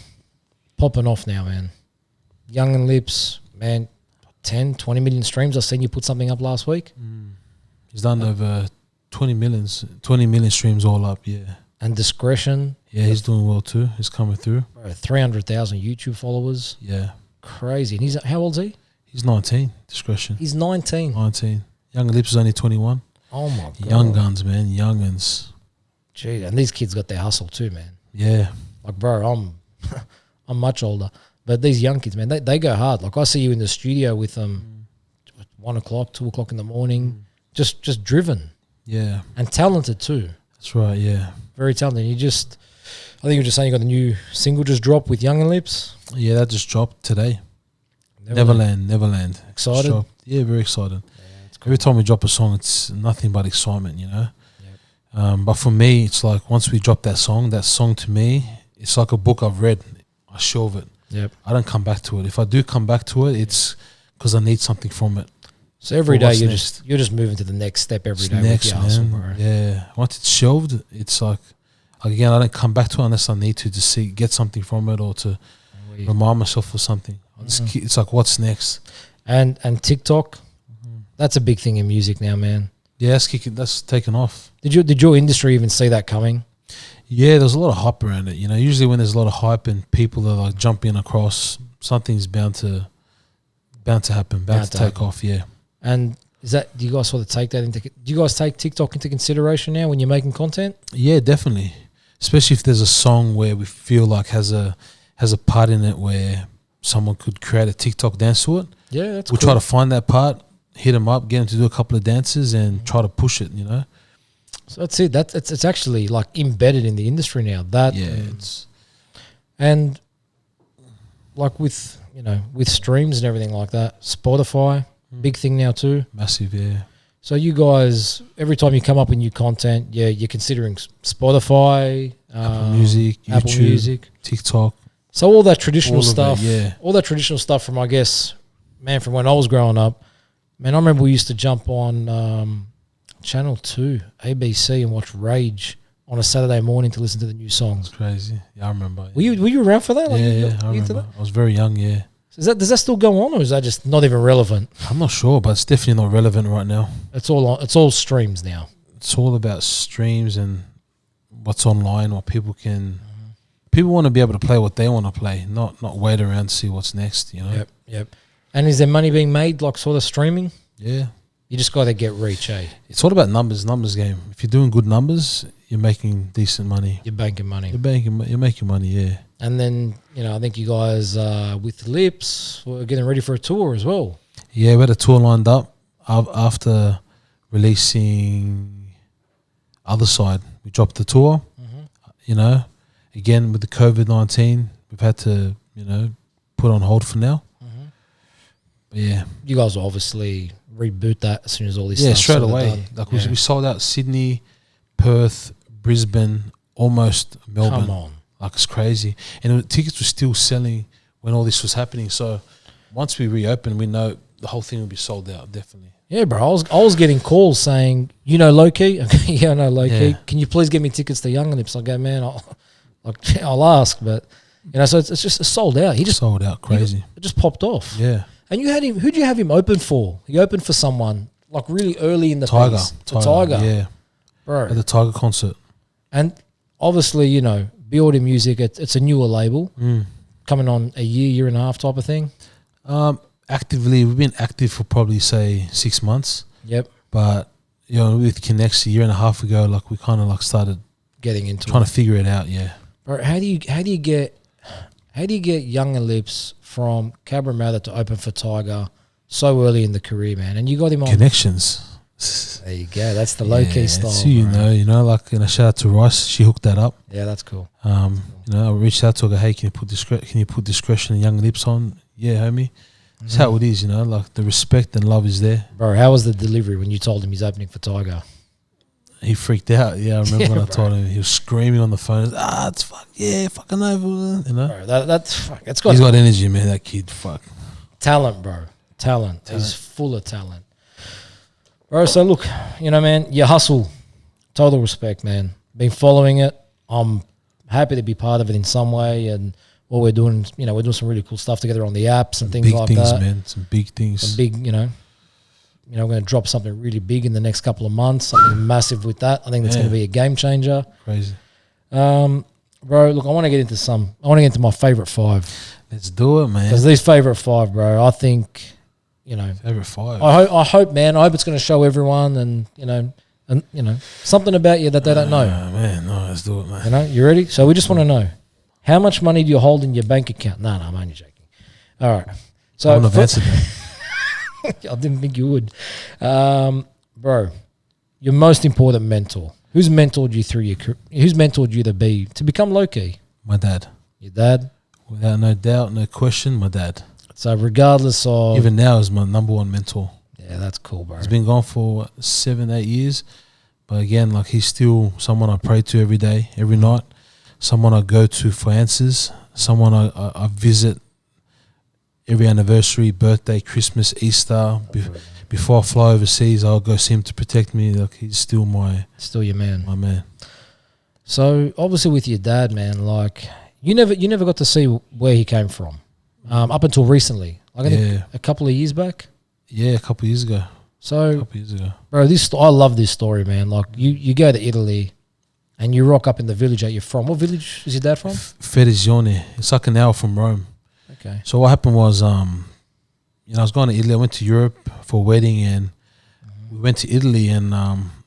S1: popping off now, man. Youngn Lipz, man, 10, 20 million streams. I seen you put something up last week.
S2: He's done over 20 million streams all up, yeah.
S1: And Discretion.
S2: Yeah, he's doing well too. He's coming through.
S1: Bro, 300,000 YouTube followers.
S2: Yeah.
S1: Crazy. And how old's he?
S2: He's 19, Discretion.
S1: He's 19.
S2: 19. Youngn Lipz is only 21.
S1: Oh, my God.
S2: Young guns, man. Young'uns.
S1: Gee, and these kids got their hustle too, man.
S2: Yeah.
S1: Like, bro, I'm much older. But these young kids, man, they go hard. Like, I see you in the studio with them 1 o'clock, 2 o'clock in the morning, just driven.
S2: Yeah.
S1: And talented too.
S2: That's right, yeah.
S1: Very talented. I think you were just saying you got the new single just dropped with Youngn Lipz.
S2: Yeah, that just dropped today. Neverland.
S1: Excited?
S2: Yeah, very excited. Yeah, cool. Every time we drop a song, it's nothing but excitement, Yep. But for me, it's like once we drop that song to me, it's like a book I've read. I shelve it.
S1: Yep.
S2: I don't come back to it. If I do come back to it, it's because I need something from it.
S1: So every day you're just moving to the next step every day.
S2: Next,
S1: with your hustle, bro.
S2: Yeah. Once it's shelved, it's like again, I don't come back to it unless I need to get something from it or to remind myself of something. It's like, what's next?
S1: And TikTok, that's a big thing in music now, man.
S2: Yeah, that's taken off.
S1: Did your industry even see that coming?
S2: Yeah, there's a lot of hype around it. Usually when there's a lot of hype and people are like jumping across, something's bound to happen, bound to take off. Yeah.
S1: And do you guys sort of take that do you guys take TikTok into consideration now when you're making content?
S2: Yeah, definitely. Especially if there's a song where we feel like has a part in it where someone could create a TikTok dance to it.
S1: Yeah, that's
S2: we'll try to find that part, hit them up, get them to do a couple of dances and try to push it,
S1: So that's it. It's actually like embedded in the industry now. And like with streams and everything like that, Spotify, big thing now too.
S2: Massive, yeah.
S1: So you guys, every time you come up with new content, you're considering Spotify,
S2: Apple Music, YouTube, TikTok.
S1: So all that traditional stuff,
S2: all
S1: that traditional stuff from, I guess, man, from when I was growing up, man, I remember we used to jump on Channel 2, ABC, and watch Rage on a Saturday morning to listen to the new songs.
S2: That's crazy. Yeah, I remember.
S1: Were you around for that?
S2: Like I remember. I was very young, yeah.
S1: So does that still go on, or is that just not even relevant?
S2: I'm not sure, but it's definitely not relevant right now.
S1: It's all streams now.
S2: It's all about streams and what's online, what people can... People want to be able to play what they want to play, not wait around to see what's next,
S1: Yep. And is there money being made, like sort of streaming?
S2: Yeah.
S1: You just got to get reach, eh?
S2: It's all about numbers game. If you're doing good numbers, you're making decent money.
S1: You're banking money.
S2: You're making money, yeah.
S1: And then, I think you guys with Lipz were getting ready for a tour as well.
S2: Yeah, we had a tour lined up after releasing Other Side. We dropped the tour, Again, with the COVID-19, we've had to, put on hold for now. But yeah.
S1: You guys will obviously reboot that as soon as all this stuff
S2: straight away. Like we sold out Sydney, Perth, Brisbane, almost Melbourne.
S1: Come on.
S2: Like it's crazy. And tickets were still selling when all this was happening. So once we reopen, we know the whole thing will be sold out, definitely.
S1: Yeah, bro. I was getting calls saying, Lowkee? Okay, yeah, I know Lowkee. Yeah. Can you please get me tickets to Youngn Lipz? I go, man, I'll ask, but so it's just sold out. He just
S2: sold out, crazy.
S1: It just popped off.
S2: Yeah.
S1: And you had him. Who'd you have him open for? He opened for someone like really early in the piece.
S2: Tiger, yeah,
S1: bro.
S2: At the Tiger concert.
S1: And obviously, Biordi Music. It's a newer label, coming on a year and a half type of thing.
S2: Actively, we've been active for probably say 6 months.
S1: Yep.
S2: But with Connects a year and a half ago, like we kind of like started
S1: getting into
S2: trying to figure it out. Yeah.
S1: Bro, how do you get Youngn Lipz from Cabramatta to open for Tiger so early in the career, man? And you got him on
S2: connections.
S1: There you go. That's the Lowkee style.
S2: That's who like shout out to Rice. She hooked that up.
S1: Yeah, that's cool.
S2: I reached out to her. Hey, can you put Discretion and Youngn Lipz on? Yeah, homie. That's how it is, like the respect and love is there.
S1: Bro, how was the delivery when you told him he's opening for Tiger?
S2: He freaked out. Yeah, I remember
S1: Yeah,
S2: when I
S1: bro.
S2: told him. He was screaming on the phone. It's fucking over. You know,
S1: Bro, that's
S2: he's got energy, man. That kid, fuck.
S1: talent, bro. Talent. He's full of talent. Bro, so look, you know, man, your hustle, total respect, man. Been following it. I'm happy to be part of it in some way, and what we're doing, you know, we're doing some really cool stuff together on the apps and things
S2: Big
S1: like
S2: things,
S1: that.
S2: man. Some big things.
S1: Some big, you know, we're going to drop something really big in the next couple of months, something massive with that. I think that's going to be a game changer.
S2: Crazy.
S1: Bro, look, I want to get into my favorite 5.
S2: Let's do it, man.
S1: Because these favorite 5, bro, I think, you know,
S2: Favorite 5.
S1: I hope, man, I hope it's going to show everyone and you know, something about you that they don't know.
S2: Man, no, let's do it, man.
S1: You know, you ready? So we just want to know, how much money do you hold in your bank account? No, I'm only joking. All right. So
S2: I wouldn't have answered that.
S1: I didn't think you would. Bro, your most important mentor. Who's mentored you through your career? Who's mentored you to become Lowkee?
S2: My dad.
S1: Your dad?
S2: Without no doubt, no question, my dad.
S1: So regardless of...
S2: Even now is my number one mentor.
S1: Yeah, that's cool, bro.
S2: He's been gone for 7-8 years. But again, like, he's still someone I pray to every day, every night. Someone I go to for answers. Someone I visit every anniversary, birthday, Christmas, Easter. Before I fly overseas, I'll go see him to protect me. Like, he's still
S1: Still your man.
S2: my man.
S1: So obviously with your dad, man, like you never got to see where he came from up until recently. Like I think a couple of years back.
S2: Yeah, a couple of years ago.
S1: So, bro, I love this story, man. Like you go to Italy and you rock up in the village that you're from. What village is your dad from?
S2: Fedesione. It's like an hour from Rome.
S1: Okay.
S2: So what happened was, I was going to Italy. I went to Europe for a wedding, and we went to Italy, and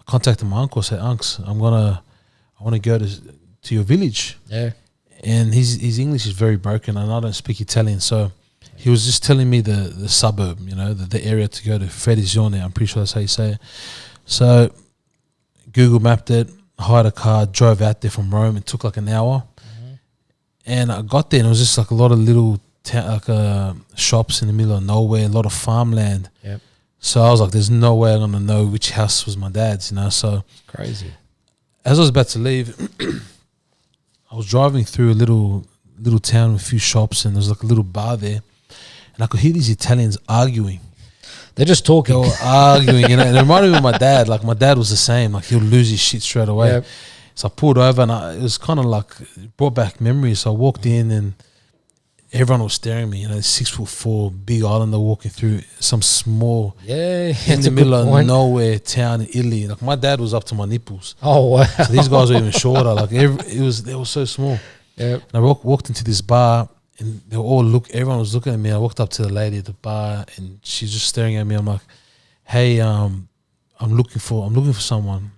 S2: contacted my uncle. Said, "Unks, I want to go to your village."
S1: Yeah.
S2: And his English is very broken, and I don't speak Italian, so he was just telling me the suburb, you know, the area to go to, Fedesione. I'm pretty sure that's how you say it. So Google mapped it, hired a car, drove out there from Rome. It took like an hour, and I got there, and it was just like a lot of little shops in the middle of nowhere, a lot of farmland.
S1: Yep.
S2: So I was like, "There's no way I'm gonna know which house was my dad's," you know. So
S1: Crazy.
S2: as I was about to leave, I was driving through a little town with a few shops, and there was like a little bar there, and I could hear these Italians arguing.
S1: They're just talking.
S2: They were arguing, you know. And it reminded me of my dad. Like, my dad was the same. Like, he'll lose his shit straight away.
S1: Yep.
S2: So I pulled over, and it was kind of like, it brought back memories. So I walked in, and everyone was staring at me. You know, 6'4", big islander walking through some small, in the middle of nowhere town in Italy. Like, my dad was up to my nipples.
S1: Oh wow!
S2: So these guys were even shorter. Like, they were so small.
S1: Yep.
S2: And I walked into this bar, and everyone was looking at me. I walked up to the lady at the bar, and she's just staring at me. I'm like, "Hey, I'm looking for someone."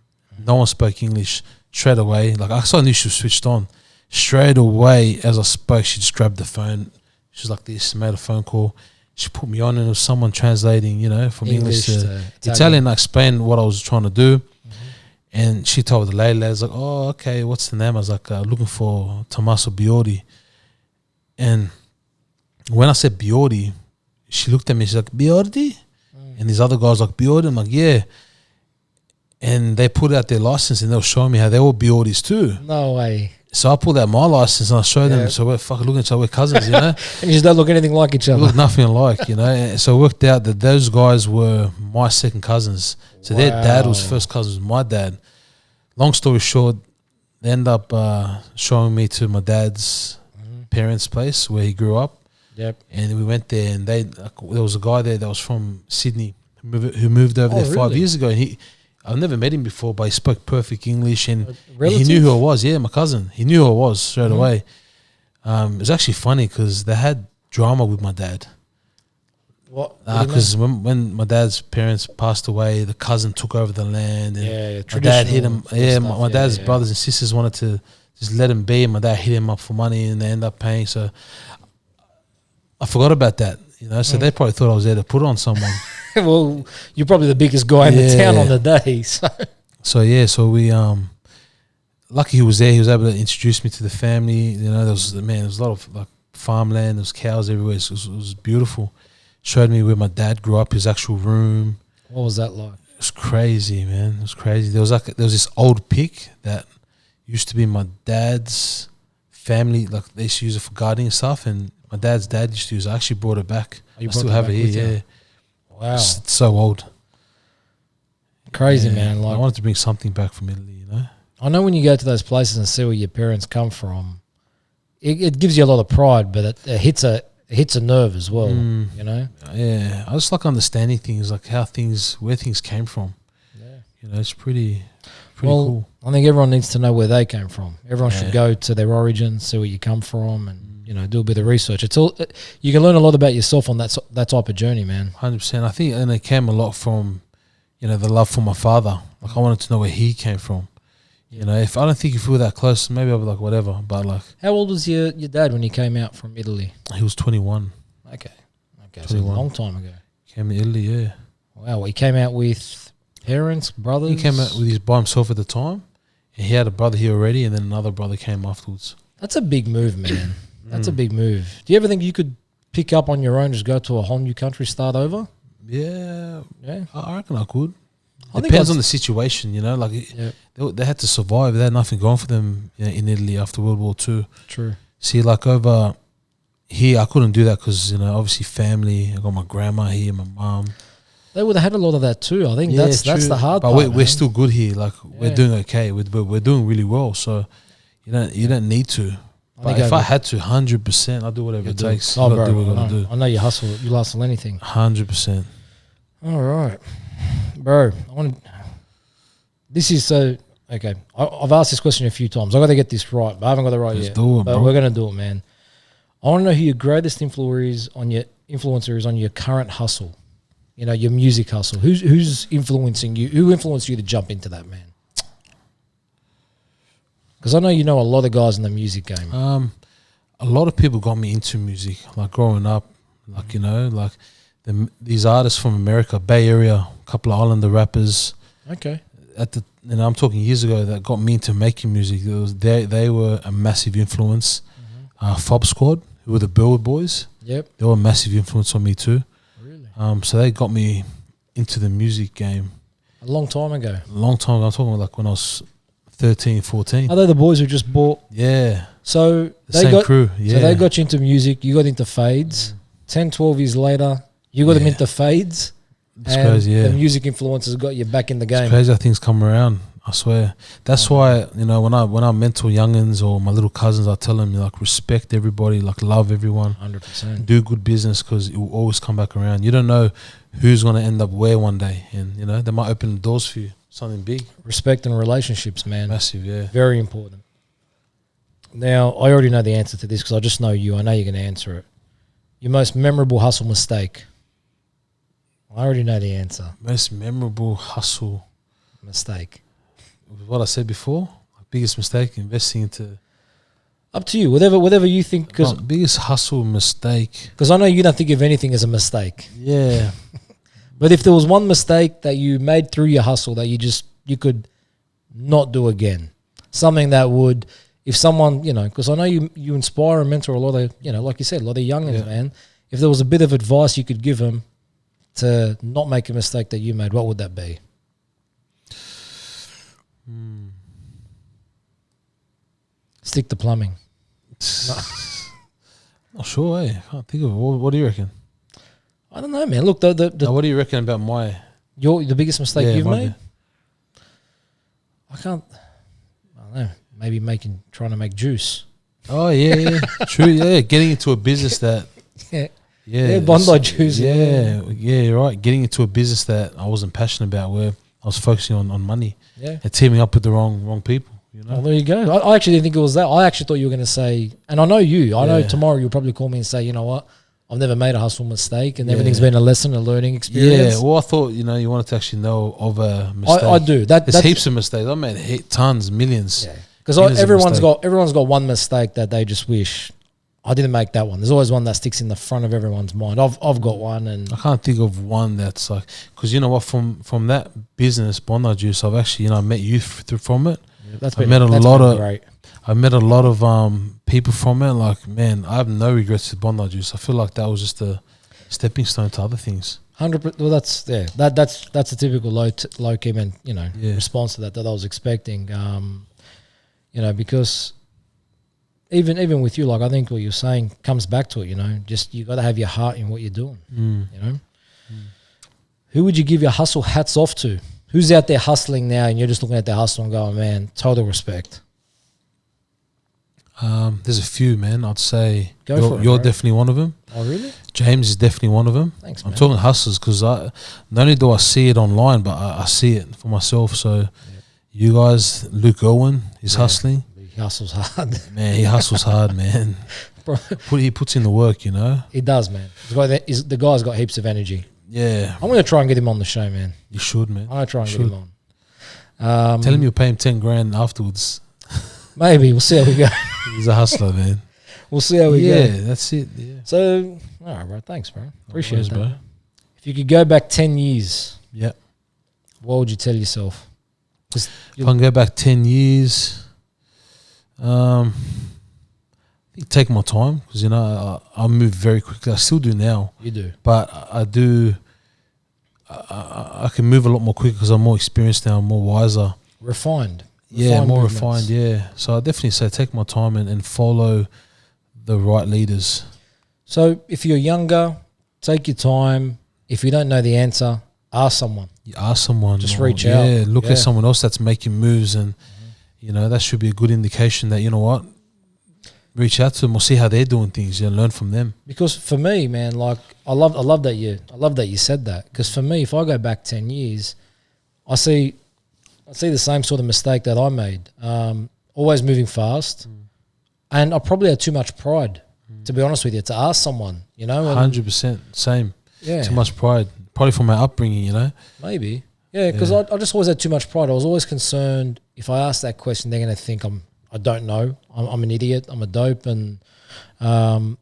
S2: No one spoke English. Straight away, like, I knew she was switched on. Straight away, as I spoke, she just grabbed the phone. She was like this, made a phone call. She put me on, and it was someone translating, you know, from English to Italian. I explained what I was trying to do. And she told the lady, I was like, "Oh, okay, what's the name?" I was like, "Looking for Tommaso Biordi." And when I said Biordi, she looked at me, she's like, "Biordi?" And these other guys like, "Biordi?" I'm like, "Yeah." And they pulled out their license, and they were showing me how they were Biordis too.
S1: No way.
S2: So I pulled out my license, and I showed them. So we're fucking looking at each other, we're cousins, you know.
S1: And you just don't look anything like each
S2: We
S1: other.
S2: look nothing alike, you know. And so it worked out that those guys were my second cousins. So their dad was first cousins with my dad. Long story short, they end up showing me to my dad's parents' place where he grew up.
S1: Yep.
S2: And we went there, and there was a guy there that was from Sydney who moved over there 5 years ago. And I've never met him before, but he spoke perfect English, and he knew who I was. Yeah, my cousin. He knew who I was straight away. It was actually funny because they had drama with my dad.
S1: What?
S2: Because when my dad's parents passed away, the cousin took over the land. And my dad hit him. Yeah, my dad's brothers and sisters wanted to just let him be, and my dad hit him up for money, and they ended up paying. So I forgot about that, you know. So they probably thought I was there to put on someone.
S1: Well, you're probably the biggest guy in the town on the day.
S2: So we lucky he was there. He was able to introduce me to the family. You know, there was a lot of like farmland. There was cows everywhere. It was beautiful. Showed me where my dad grew up, his actual room.
S1: What was that like?
S2: was crazy, man. It was crazy. There was this old pick that used to be my dad's family. Like they used to use it for gardening and stuff, and my dad's dad used to use it. I actually brought it back. I still have it here. Yeah.
S1: Wow.
S2: It's so old.
S1: Crazy, man. Like
S2: I wanted to bring something back from Italy, you know.
S1: I know when you go to those places and see where your parents come from, it gives you a lot of pride, but it hits a nerve as well, you know.
S2: Yeah, I just like understanding things, like where things came from.
S1: Yeah,
S2: you know, it's pretty cool.
S1: I think everyone needs to know where they came from. Everyone should go to their origin, see where you come from, and you know, do a bit of research. It's all you can learn a lot about yourself on that type of journey, man.
S2: 100%. I think, and it came a lot from, you know, the love for my father. Like I wanted to know where he came from. You know, if we were that close, maybe I'd be like, whatever. But like,
S1: how old was your dad when he came out from Italy?
S2: He was 21.
S1: Okay, so a long time ago.
S2: Came to Italy, yeah.
S1: Wow, well, he came out with parents, brothers.
S2: He came out by himself at the time, and he had a brother here already, and then another brother came afterwards.
S1: That's a big move, man. That's a big move. Do you ever think you could pick up on your own, just go to a whole new country, start over?
S2: Yeah. I reckon I could.
S1: It
S2: depends on the situation, you know. Like they had to survive. They had nothing going for them, you know, in Italy after World War II.
S1: True.
S2: See, like over here, I couldn't do that because, you know, obviously family. I got my grandma here, my mum.
S1: They would have had a lot of that too. I think that's the hard part.
S2: But we're still good here. Like we're doing okay. We're doing really well. So you don't need to. But if I had to, 100%, I'll do whatever it takes.
S1: Oh, bro,
S2: do what I gotta do.
S1: I know you hustle. You'll hustle anything.
S2: 100%.
S1: All right, bro. This is so okay. I've asked this question a few times. I got to get this right, but I haven't got it right yet.
S2: Do it,
S1: but
S2: bro.
S1: We're gonna do it, man. I want to know who your greatest influencer is on your current hustle. You know, your music hustle. Who's influencing you? Who influenced you to jump into that, man? Because I know you know a lot of guys in the music game.
S2: A lot of people got me into music, like growing up, like, you know, like these artists from America, Bay Area, a couple of Islander rappers.
S1: Okay.
S2: And I'm talking years ago, that got me into making music. They were a massive influence. Fob Squad, who were the Biordi boys. Yep. They were a massive influence on me too. Really? So they got me into the music game.
S1: A long time ago.
S2: A long time ago. I'm talking like when I was 13, 14.
S1: Are they the boys who just bought?
S2: Yeah.
S1: So
S2: they got crew. Yeah.
S1: So they got you into music. You got into fades. 10, 12 years later, you got them into fades.
S2: It's crazy, yeah.
S1: The music influences got you back in the game.
S2: It's crazy how things come around, I swear. That's why, you know, when I mentor youngins or my little cousins, I tell them, like, respect everybody, like, love everyone.
S1: 100%.
S2: Do good business because it will always come back around. You don't know who's going to end up where one day. And, you know, they might open the doors for you, something big.
S1: Respect and relationships, man.
S2: Massive, yeah.
S1: Very important. Now, I already know the answer to this because I just know you. I know you're going to answer it. Your most memorable hustle mistake. I already know the answer.
S2: Most memorable hustle
S1: mistake.
S2: What I said before, biggest mistake, investing into.
S1: Up to you, whatever you think. Because
S2: biggest hustle mistake.
S1: Because I know you don't think of anything as a mistake.
S2: Yeah.
S1: But if there was one mistake that you made through your hustle that you could not do again, something that would, if someone, you know, because I know you inspire and mentor a lot of, you know, like you said, a lot of youngins, man. If there was a bit of advice you could give them to not make a mistake that you made, what would that be? Stick to plumbing.
S2: Not sure, eh? I can't think of it. What do you reckon?
S1: I don't know, man. Look,
S2: what do you reckon about
S1: the biggest mistake you've made? I don't know. Maybe trying to make juice.
S2: Oh yeah. True. Yeah, getting into a business that.
S1: Yeah, Bondi juice.
S2: Yeah, you're right. Getting into a business that I wasn't passionate about, where I was focusing on money.
S1: Yeah,
S2: and teaming up with the wrong people. You know.
S1: Well, there you go. I actually didn't think it was that. I actually thought you were going to say, and I know you. I know tomorrow you'll probably call me and say, you know what, I've never made a hustle mistake, and everything's been a lesson, a learning experience.
S2: Yeah. Well, I thought, you know, you wanted to actually know of a mistake.
S1: I do.
S2: There's heaps of mistakes. I made tons, millions.
S1: Yeah. Because everyone's got one mistake that they just wish I didn't make that one. There's always one that sticks in the front of everyone's mind. I've got one, and
S2: I can't think of one that's like, because you know what, from that business, Bondi Juice, I've actually, you know, met you from it. Yeah, I met a lot of people from it. Like, man, I have no regrets with Bondi Juice. I feel like that was just a stepping stone to other things.
S1: 100%. Well, that's that's a typical low key man, response to that I was expecting. Because even with you, like I think what you're saying comes back to it. Just you got to have your heart in what you're doing. Who would you give your hustle hats off to? Who's out there hustling now, and you're just looking at their hustle and going, man, total respect.
S2: There's a few, man. I'd say
S1: you're
S2: definitely one of them.
S1: Oh, really?
S2: James is definitely one of them.
S1: Thanks,
S2: I'm
S1: man.
S2: talking hustlers because not only do I see it online, but I see it for myself. So you guys, Luke Owen is hustling.
S1: He hustles hard.
S2: Man, he hustles hard, man.
S1: Bro.
S2: He puts in the work, He
S1: does, man. The guy's got heaps of energy.
S2: Yeah.
S1: I'm going to try and get him on the show, man.
S2: You should, man.
S1: I'm going to try and get him on.
S2: Tell him you'll pay him 10 grand afterwards.
S1: Maybe. We'll see how we go.
S2: He's a hustler, man.
S1: We'll see how we go.
S2: Yeah, that's it. Yeah.
S1: So, all right, bro. Thanks, bro. Appreciate that.
S2: Bro.
S1: If you could go back 10 years,
S2: yeah,
S1: what would you tell yourself?
S2: If I can go back 10 years, I think take my time because, I move very quickly. I still do now.
S1: You do.
S2: But I do, I can move a lot more quicker because I'm more experienced now, I'm more wiser.
S1: Refined.
S2: Yeah, more
S1: movements.
S2: refined, yeah. So I definitely say take my time and follow the right leaders.
S1: So if you're younger, take your time. If you don't know the answer, ask someone.
S2: You ask someone.
S1: Just reach out.
S2: Yeah, look at someone else that's making moves and, that should be a good indication that, reach out to them or see how they're doing things and learn from them.
S1: Because for me, man, like I love that you said that. Because for me, if I go back 10 years, I see the same sort of mistake that I made. Always moving fast, and I probably had too much pride, to be honest with you, to ask someone.
S2: 100% same.
S1: Yeah,
S2: too much pride, probably from my upbringing.
S1: Maybe, yeah, because I just always had too much pride. I was always concerned if I ask that question, they're going to think I don't know. I'm an idiot. I'm a dope, and now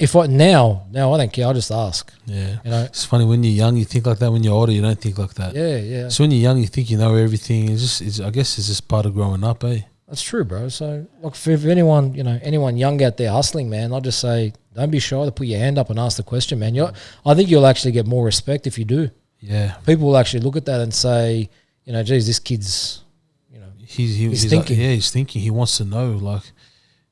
S1: I don't care. I just ask.
S2: Yeah, it's funny when you're young, you think like that. When you're older, you don't think like that.
S1: Yeah.
S2: So when you're young, you think you know everything. I guess it's just part of growing up, eh?
S1: That's true, bro. So, look, for anyone, anyone young out there hustling, man, I'll just say, don't be shy to put your hand up and ask the question, man. I think you'll actually get more respect if you do.
S2: Yeah,
S1: people will actually look at that and say, geez, this kid's, he's thinking.
S2: He's thinking. He wants to know. Like,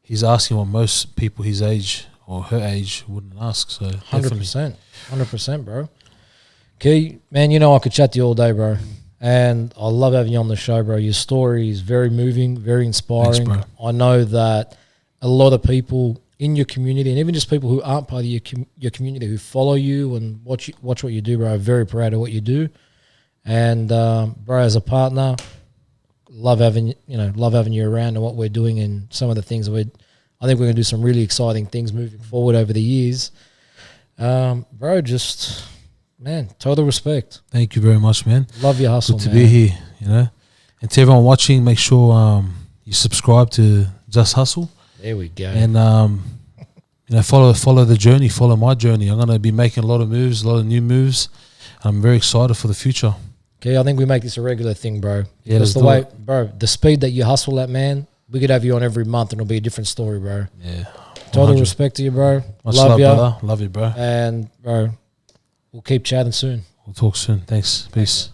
S2: he's asking what most people his age or her age wouldn't ask. So
S1: 100%, bro. Okay, man, I could chat to you all day, bro. And I love having you on the show, bro. Your story is very moving, very inspiring.
S2: Thanks, bro.
S1: I know that a lot of people in your community, and even just people who aren't part of your community, who follow you and watch what you do, bro, are very proud of what you do. And bro, as a partner, love having you around and what we're doing and some of the things I think we're gonna do some really exciting things moving forward over the years. Bro, just man, total respect.
S2: Thank you very much, man.
S1: Love your hustle,
S2: Good to
S1: man.
S2: be here, And to everyone watching, make sure you subscribe to Just Hustle.
S1: There we go.
S2: And follow the journey, follow my journey. I'm gonna be making a lot of moves, a lot of new moves. I'm very excited for the future.
S1: Okay, I think we make this a regular thing, bro.
S2: Yeah,
S1: that's the way, bro. The speed that you hustle at, man. We could have you on every month, and it'll be a different story, bro.
S2: Yeah.
S1: Total respect to you, bro.
S2: Much
S1: love you,
S2: brother. Love you, bro.
S1: And bro, we'll keep chatting soon.
S2: We'll talk soon. Thanks. Peace.